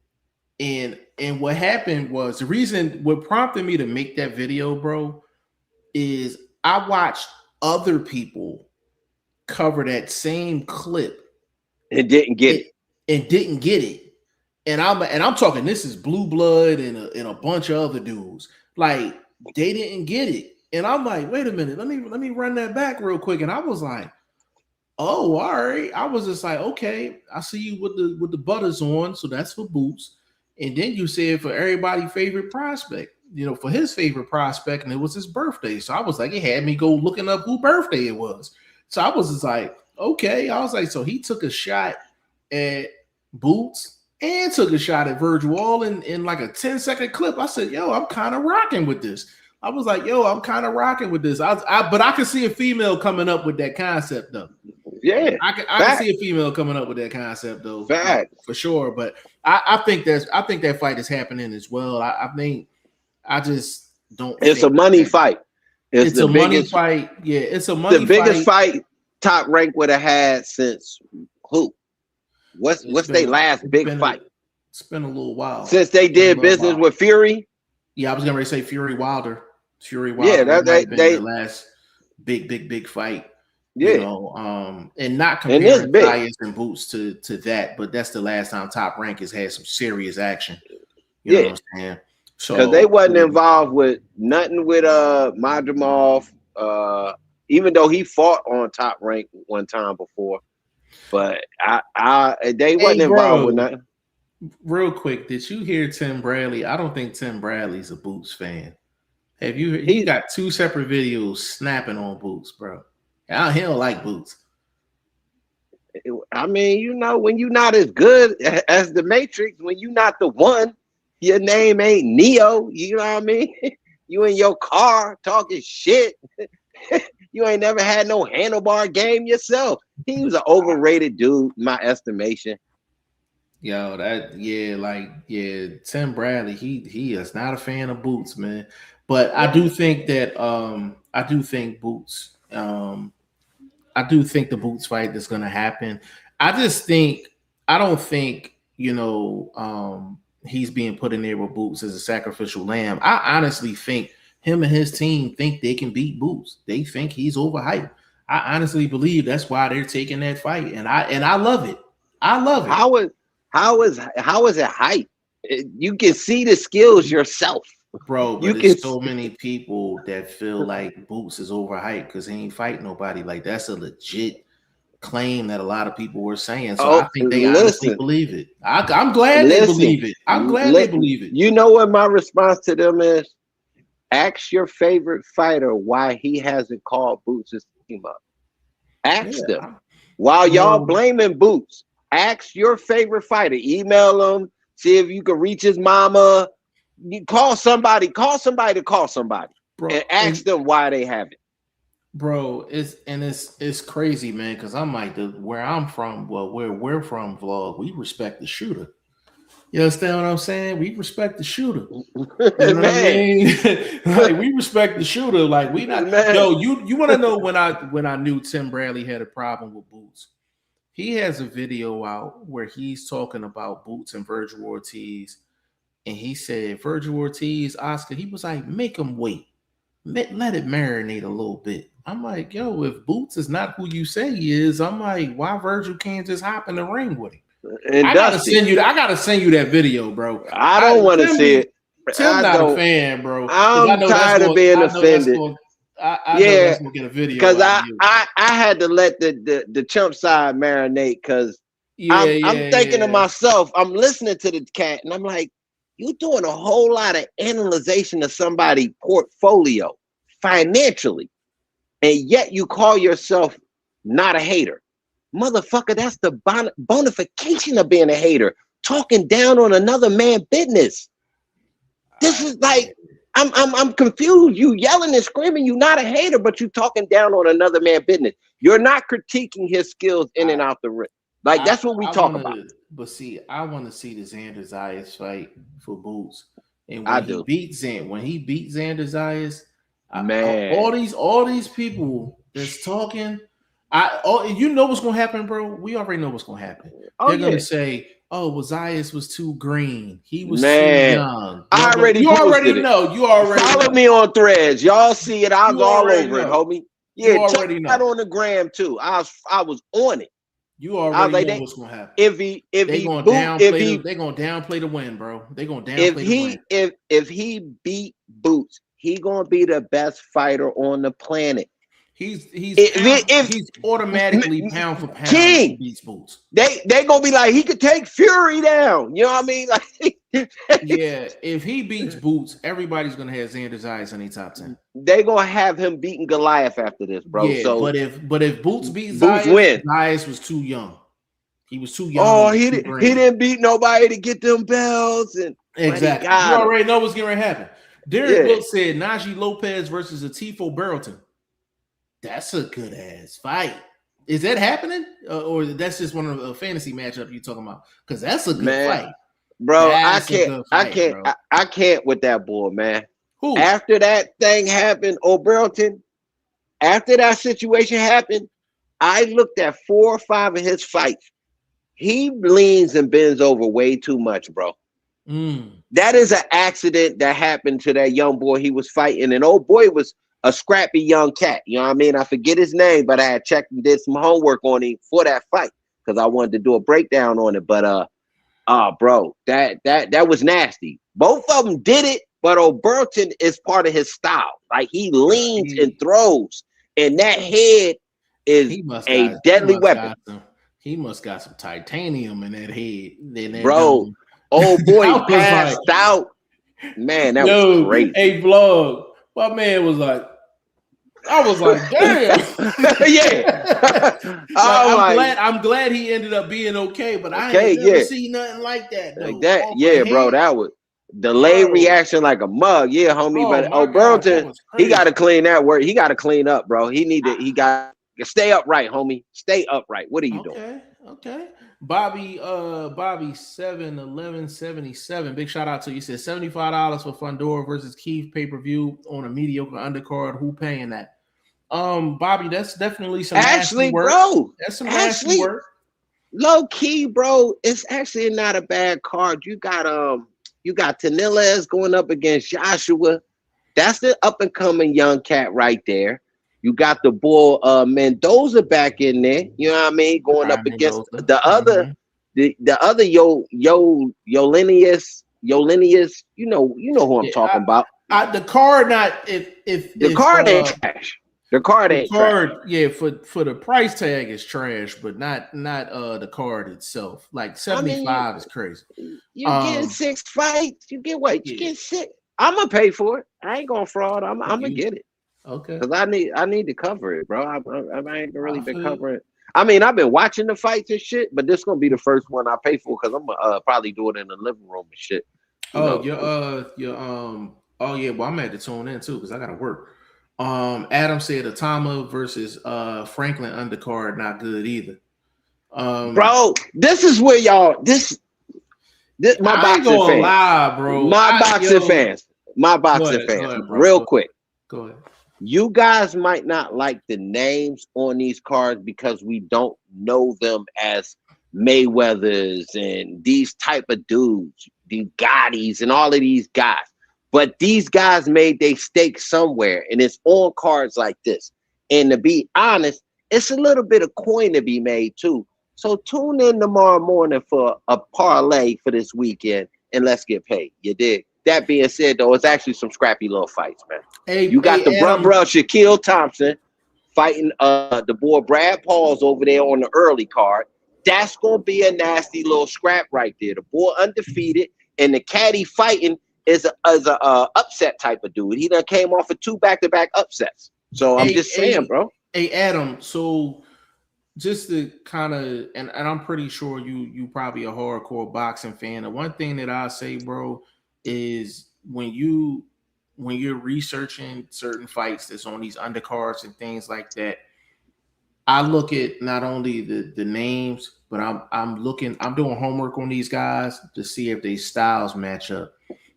and what happened was what prompted me to make that video, bro, is I watched other people cover that same clip and didn't get it. And I'm talking, this is Blue Blood and a bunch of other dudes. Like, they didn't get it. And I'm like, wait a minute, let me run that back real quick. And I was like, oh, all right. I was just like, okay, I see you with the butters on, so that's for Boots. And then you said for everybody's favorite prospect, for his favorite prospect, and it was his birthday. So I was like, it had me go looking up who birthday it was. So I was just like, okay. I was like, so he took a shot at Boots and took a shot at Virgil all in like a 10-second clip. I said, yo, I'm kind of rocking with this. I was like, yo, I'm kind of rocking with this. But I could see a female coming up with that concept though. Yeah, I can see a female coming up with that concept though, for sure. But I think that fight is happening as well. I just don't. It's a money fight. It's a money fight. Yeah, it's a money fight. The biggest fight Top Rank would have had since who? What's their last big fight? It's been a little while since they did business with Fury. Yeah, I was gonna say Fury Wilder. Yeah, they the last big fight. Yeah, you know, and not comparing Zayas and Boots to that, but that's the last time Top Rank has had some serious action. You know what I'm saying? So because they wasn't involved with nothing with Madrimov, even though he fought on Top Rank one time before, but they wasn't involved with nothing. Real quick, did you hear Tim Bradley? I don't think Tim Bradley's a Boots fan. Have you? He got 2 separate videos snapping on Boots, bro. He don't like Boots. I mean, you know, when you're not as good as the Matrix, when you're not the one, your name ain't Neo. You know what I mean? You in your car talking shit. You ain't never had no handlebar game yourself. He was an overrated dude, in my estimation. Yo, Tim Bradley, he is not a fan of Boots, man. But I do think that Boots. I do think the Boots fight is going to happen. I don't think, you know, he's being put in there with Boots as a sacrificial lamb. I honestly think him and his team think they can beat Boots. They think he's overhyped. I honestly believe that's why they're taking that fight, and I love it. I love it. How is it hype? You can see the skills yourself. Bro, but there's so many people that feel like Boots is overhyped because he ain't fight nobody. Like, that's a legit claim that a lot of people were saying. So I think they honestly believe it. I'm glad they believe it. I'm glad they believe it. You know what my response to them is? Ask your favorite fighter why he hasn't called Boots' team up. Ask them. While y'all blaming Boots, ask your favorite fighter. Email them. See if you can reach his mama. You call somebody to call somebody, bro, and ask them why they have it. Bro, it's crazy, man, because I'm like, where I'm from, well, where we're from, vlog, we respect the shooter. You understand what I'm saying? We respect the shooter. You know what I mean? Like, we respect the shooter. Like, we not. Yo, you want to know when I knew Tim Bradley had a problem with Boots? He has a video out where he's talking about Boots and Virgil Ortiz. And he said, Virgil Ortiz, Oscar, he was like, make him wait. Let it marinate a little bit. I'm like, yo, if Boots is not who you say he is, I'm like, why Virgil can't just hop in the ring with him? I gotta send you that video, bro. I don't want to see it. Tim's not a fan, bro. I'm tired of being offended. I know that's gonna get a video. Because I had to let the chump side marinate because I'm thinking to myself, I'm listening to the cat, and I'm like, you're doing a whole lot of analyzation of somebody's portfolio financially, and yet you call yourself not a hater. Motherfucker, that's the bonification of being a hater. Talking down on another man's business. This is like, I'm confused. You yelling and screaming, you're not a hater, but you talking down on another man's business. You're not critiquing his skills in and out the ring. Like, that's what we talk about. But see, I want to see the Xander Zayas fight for Boots. And when he beat Xander Zayas, man, all these people that's talking, you know what's gonna happen, bro. We already know what's gonna happen. They're gonna say, "Oh, well, Zayas was too green. He was too young." You already know. You already follow me on Threads. Y'all see it. I was all over it, homie. Yeah, check that on the gram too. I was on it. You already know what's gonna happen. They're gonna downplay the win, bro. They're gonna downplay the win. If he beat Boots, he gonna be the best fighter on the planet. He's automatically pound for pound. King. He beats Boots. They gonna be like, he could take Fury down. You know what I mean? Like, yeah, if he beats Boots, everybody's gonna have Xander Zayas in the top 10. They gonna have him beating Goliath after this, bro. Yeah, so, but if Boots beats Zayas, Zayas was too young. He was too young. Oh, he didn't beat nobody to get them belts. And exactly. You already know what's going to happen. Derek Wilkes said Najee Lopez versus Atifo Burlington. That's a good ass fight. Is that happening, or that's just one of the fantasy matchup you're talking about? Because that's a good fight, bro. I can't with that boy, man. Who? After that thing happened, Burlington. After that situation happened, I looked at 4 or 5 of his fights. He leans and bends over way too much, bro. That is an accident that happened to that young boy he was fighting. And old boy was a scrappy young cat. You know what I mean? I forget his name, but I had checked and did some homework on him for that fight because I wanted to do a breakdown on it. But bro, that was nasty. Both of them did it, but Burlington is part of his style. Like he leans and throws, and that head is a deadly weapon. He must got some titanium in that head. Bro, old boy passed out. Man, that was crazy. Hey, vlog. My man was like, I was like, damn. Yeah. I'm glad he ended up being okay, but I ain't never seen nothing like that. Though. Like that, bro. That was delayed reaction like a mug. Yeah, homie. But Burlington, he got to clean that work. He got to clean up, bro. He got to stay upright, homie. Stay upright. What are you doing? Okay. Bobby 71177. Big shout out to you. Said $75 for Fundora versus Keith pay-per-view on a mediocre undercard. Who paying that? Bobby, that's definitely some actually, work. Bro. That's some nasty work. Low key, bro. It's actually not a bad card. You got Tanilez going up against Joshua. That's the up and coming young cat right there. You got the boy Mendoza back in there. You know what I mean? Going up against the other Yolinius. You know who I'm talking about. The card not if the card ain't trash. The card ain't trash. Yeah, for the price tag is trash, but not the card itself. Like 75 is crazy. You get 6 fights. You get what? You get 6. I'm gonna pay for it. I ain't gonna fraud. I'm gonna get it. Okay. Because I need to cover it, bro. I ain't really been covering it. I mean, I've been watching the fights and shit, but this gonna be the first one I pay for because I'm gonna probably do it in the living room and shit. Well, I'm at to tune in too because I gotta work. Adam said Atama versus Franklin undercard not good either. Bro, this is where y'all this my boxing fans. Lie, bro. My boxing fans. Real quick. Go ahead. You guys might not like the names on these cards because we don't know them as Mayweathers and these type of dudes, the Gottis and all of these guys. But these guys made their stake somewhere, and it's on cards like this. And to be honest, it's a little bit of coin to be made too. So tune in tomorrow morning for a parlay for this weekend, and let's get paid. You dig? That being said, though, it's actually some scrappy little fights, man. You got the brother Shaquille Thompson fighting the boy Brad Pauls over there on the early card. That's gonna be a nasty little scrap right there. The boy undefeated, and the caddy fighting is a upset type of dude. He done came off of 2 back-to-back upsets. So I'm just saying, bro. Hey, Adam. So just to kind of, and I'm pretty sure you probably a hardcore boxing fan. The one thing that I say, bro, is when you're researching certain fights that's on these undercards and things like that, I look at not only the names, but I'm doing homework on these guys to see if they styles match up,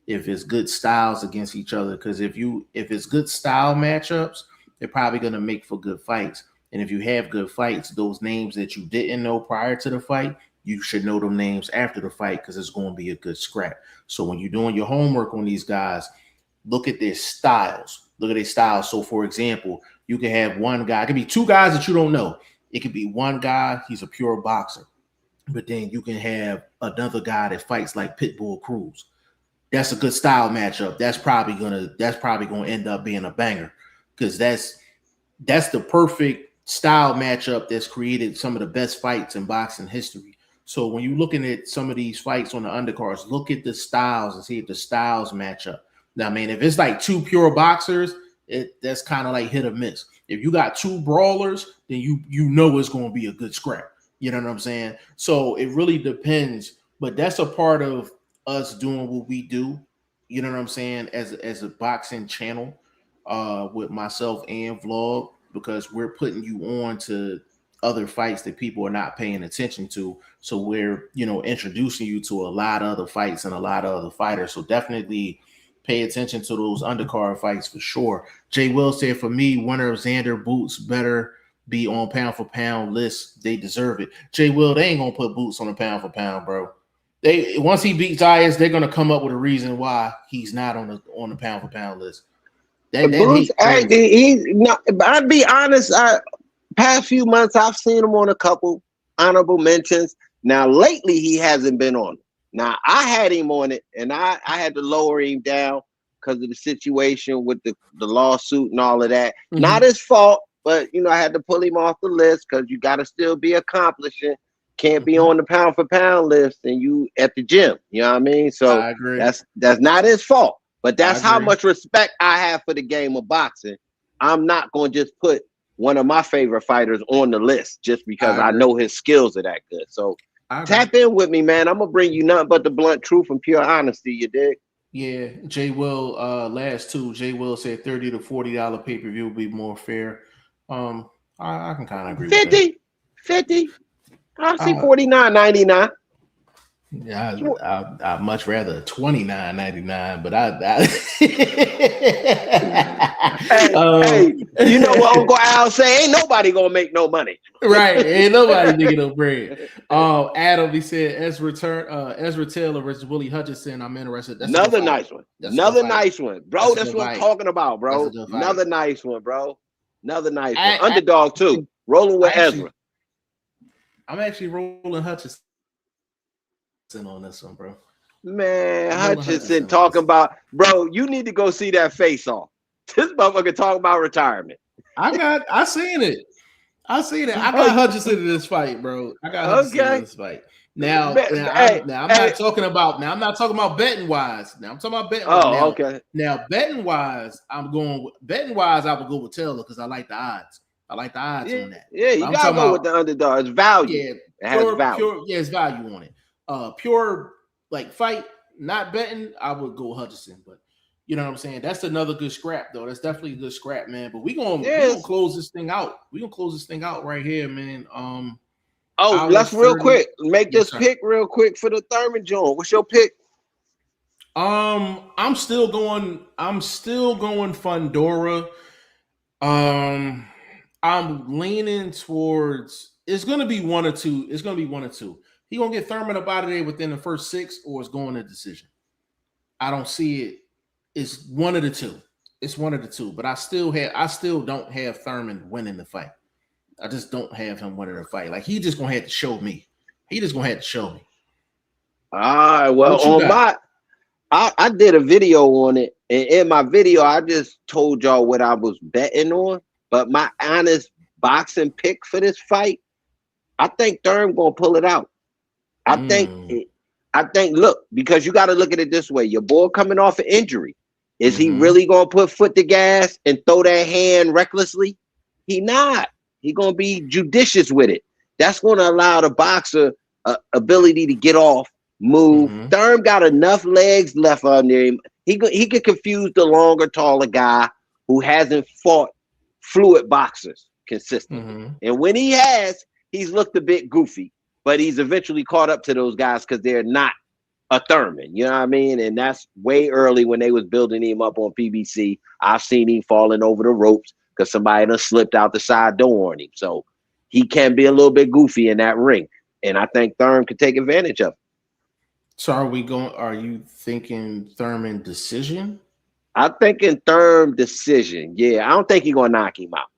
if it's good styles against each other. Because if it's good style matchups, they're probably gonna make for good fights. And if you have good fights, those names that you didn't know prior to the fight, you should know them names after the fight because it's going to be a good scrap. So when you're doing your homework on these guys, look at their styles. So, for example, you can have one guy. It could be 2 guys that you don't know. It could be one guy. He's a pure boxer. But then you can have another guy that fights like Pitbull Cruz. That's a good style matchup. That's probably gonna end up being a banger because that's the perfect style matchup that's created some of the best fights in boxing history. So when you're looking at some of these fights on the undercards, look at the styles and see if the styles match up. Now, I mean, if it's like 2 pure boxers, that's kind of like hit or miss. If you got 2 brawlers, then you know it's going to be a good scrap. You know what I'm saying? So it really depends, but that's a part of us doing what we do. You know what I'm saying? As a boxing channel, with myself and vlog, because we're putting you on to other fights that people are not paying attention to. So we're, introducing you to a lot of other fights and a lot of other fighters. So definitely pay attention to those undercard fights for sure. Jay Will said, for me, winner of Xander Boots better be on pound for pound list. They deserve it. Jay Will, they ain't gonna put Boots on the pound for pound, bro. They once he beats Zayas, they're gonna come up with a reason why he's not on the pound for pound list. Boots, he's not. I'd be honest. Past few months, I've seen him on a couple honorable mentions. Now, lately, he hasn't been on it. Now, I had him on it, and I had to lower him down because of the situation with the lawsuit and all of that. Mm-hmm. Not his fault, but I had to pull him off the list because you got to still be accomplishing. Can't be on the pound for pound list and you at the gym. You know what I mean? So I agree. That's not his fault. But that's how much respect I have for the game of boxing. I'm not going to just put one of my favorite fighters on the list just because I know his skills are that good. So tap in with me, man. I'm going to bring you nothing but the blunt truth and pure honesty, you dig? Yeah, Jay Will, last two. Jay Will said $30 to $40 pay-per-view would be more fair. I can kind of agree with that. 50. I see $49.99. Yeah, I'd much rather $29.99, but hey, you know what Uncle Al say? Ain't nobody gonna make no money. Right, ain't nobody making no bread. Adam, he said Ezra Taylor versus Willie Hutchinson. I'm interested. That's another nice one. Another nice one, bro. That's what I'm talking about, bro. Another nice one, bro. Another nice one. Underdog too. Rolling with Ezra. I'm actually rolling Hutchinson on this one, bro. Man, Hutchinson talking about, bro, you need to go see that face off. This motherfucker talking about retirement. I seen it. I got Hutchinson in this fight, bro. I got Hutchinson in this fight. Now I'm not talking about betting wise. Now I'm talking about betting. Okay. Now betting wise, I would go with Taylor because I like the odds. I like the odds on that. Yeah, you gotta go with the underdog. It's value. Yeah, it has value. It's value on it. Pure like fight, not betting, I would go Hutchinson, but you know what I'm saying? That's another good scrap, though. That's definitely a good scrap, man. But we gonna close this thing out. We're gonna close this thing out right here, man. Let's real quick make this pick real quick for the Thurman joint. What's your pick? I'm still going Fundora. I'm leaning towards it's gonna be one or two. He gonna get Thurman up out of there within the first 6, or it's going to decision. I don't see it. It's one of the two. But I still don't have Thurman winning the fight. I just don't have him winning the fight. Like he just gonna have to show me. All right. Well, I did a video on it, and in my video, I just told y'all what I was betting on. But my honest boxing pick for this fight, I think Thurman gonna pull it out. I think, look, because you got to look at it this way. Your boy coming off an injury. Is he really going to put foot to gas and throw that hand recklessly? He not. He going to be judicious with it. That's going to allow the boxer ability to get off, move. Thurman got enough legs left under him. He could confuse the longer, taller guy who hasn't fought fluid boxers consistently. And when he has, he's looked a bit goofy. But he's eventually caught up to those guys because they're not a Thurman. You know what I mean? And that's way early when they was building him up on PBC. I've seen him falling over the ropes because somebody done slipped out the side door on him. So he can be a little bit goofy in that ring. And I think Thurman could take advantage of it. So are you thinking Thurman decision? I'm thinking Thurman decision. Yeah, I don't think he's going to knock him out.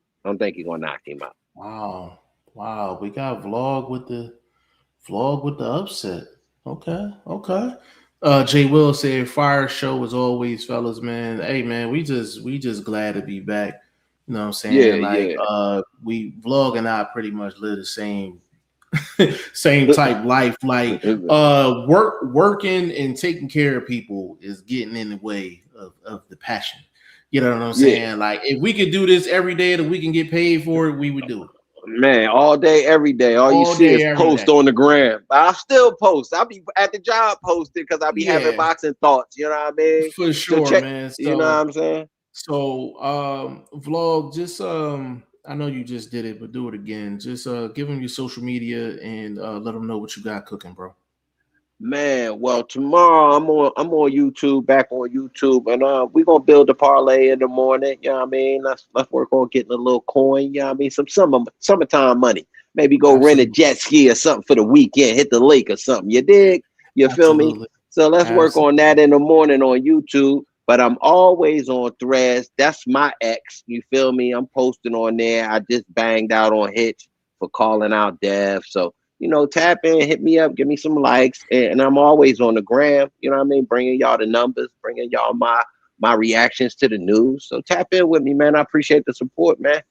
Wow. We got vlog with the upset. Okay. Jay Will said, "Fire show as always, fellas, man. Hey, man, we just glad to be back. You know what I'm saying? We vlog and I pretty much live the same type life. Like working and taking care of people is getting in the way of the passion. You know what I'm saying? Like if we could do this every day that we can get paid for it, we would do it. Man, all day, every day. All you see is post on the gram. I still post. I'll be at the job posting because I'll be having boxing thoughts. You know what I mean? For sure, man. You know what I'm saying? So, vlog, just I know you just did it, but do it again. Just give them your social media and let them know what you got cooking, bro. Man, well, tomorrow I'm on YouTube, back on YouTube, and we're gonna build a parlay in the morning. You know what I mean? Let's work on getting a little coin, you know what I mean? Some summertime money. Maybe go rent a jet ski or something for the weekend, hit the lake or something. You dig? You feel me? So let's work on that in the morning on YouTube. But I'm always on Threads. That's my ex. You feel me? I'm posting on there. I just banged out on Hitch for calling out Dev. So tap in, hit me up, give me some likes, and I'm always on the gram. You know what I mean? Bringing y'all the numbers, bringing y'all my reactions to the news. So tap in with me, man. I appreciate the support, man.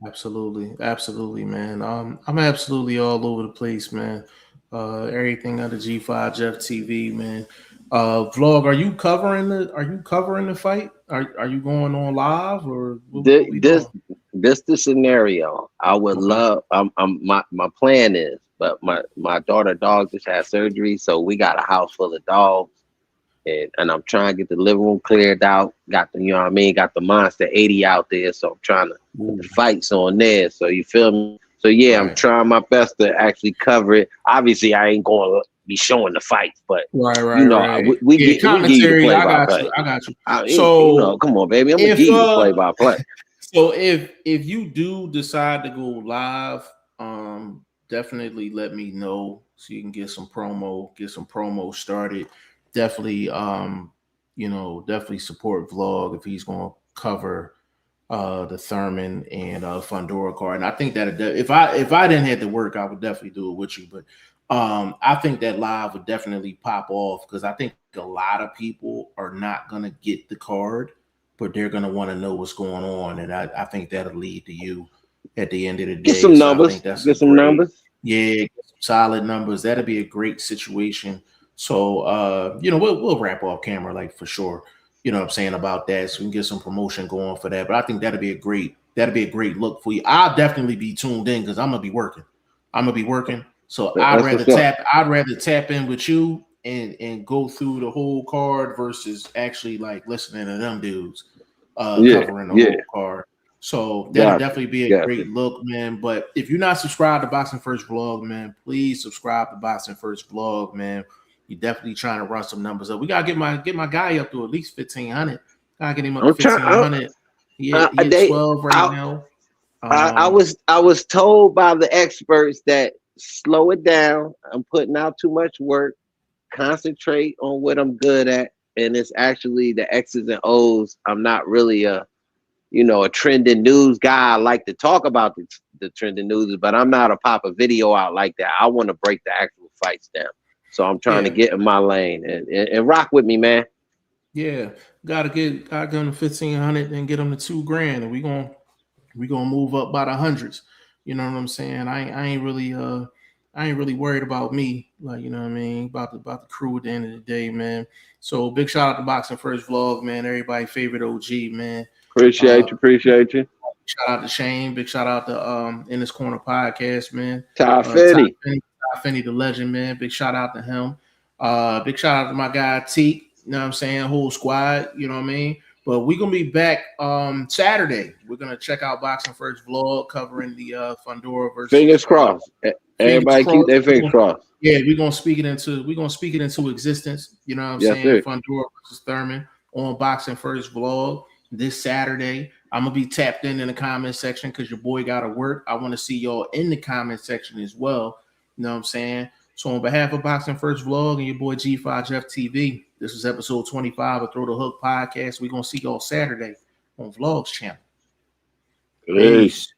Absolutely, man. I'm absolutely all over the place, man. Everything under G5 Jeff TV, man. Vlog, are you covering the fight? Are you going on live or this the scenario? I would love. My plan is. But my daughter dog just had surgery, so we got a house full of dogs, and I'm trying to get the living room cleared out. Got the got the Monster 80 out there, so I'm trying to put the fights on there. So you feel me? So yeah, right. I'm trying my best to actually cover it. Obviously, I ain't going to be showing the fights, but we give you the play by play. I got you. So come on, baby, I'm gonna give you the play by play. So if you do decide to go live, definitely let me know so you can get some promo started. Definitely, definitely support Vlog if he's going to cover the Thurman and Fundora card. And I think that if I didn't have to work, I would definitely do it with you. But I think that live would definitely pop off because I think a lot of people are not going to get the card, but they're going to want to know what's going on. And I think that'll lead to you at the end of the day. Get some numbers. Get some numbers. Yeah, get some solid numbers. That'll be a great situation. So, we'll wrap off camera, like, for sure. You know what I'm saying about that. So we can get some promotion going for that. But I think that'll be a great look for you. I'll definitely be tuned in because I'm gonna be working. So I'd rather tap in with you and go through the whole card versus actually like listening to them dudes covering the whole card. So that'll definitely be a great look, man. But if you're not subscribed to Boxing First Vlog, man, please subscribe to Boxing First Vlog, man. You're definitely trying to run some numbers up. We gotta get my guy up to at least 1,500. Gotta get him up to 1,500. He at 12 right now. I was told by the experts that slow it down. I'm putting out too much work. Concentrate on what I'm good at, and it's actually the X's and O's. I'm not really a trending news guy. I like to talk about the trending news, but I'm not a pop a video out like that. I want to break the actual fights down. So I'm trying to get in my lane and rock with me, man. Yeah, gotta get them to 1,500 and get them to $2,000, and we gonna move up by the hundreds. You know what I'm saying? I ain't really worried about me, like, you know what I mean, about the crew at the end of the day, man. So big shout out to Boxing First Vlog, man. Everybody favorite OG, man. Appreciate you. Shout out to Shane. Big shout out to In This Corner podcast, man. Ty Finney, the legend, man. Big shout out to him. Big shout out to my guy Teak. You know what I'm saying? Whole squad. You know what I mean? But we're gonna be back Saturday. We're gonna check out Boxing First Vlog covering the Fundora versus. Fingers crossed. Everybody keep their fingers crossed. Yeah, we're gonna speak it into existence. You know what I'm saying? Sir. Fundora versus Thurman on Boxing First Vlog this Saturday. I'm gonna be tapped in the comment section because your boy gotta work. I want to see y'all in the comment section as well. You know what I'm saying? So on behalf of Boxing First Vlog and your boy G5 Jeff TV, this is episode 25 of Throw the Hook podcast. We're gonna see y'all Saturday on Vlog's channel. Peace.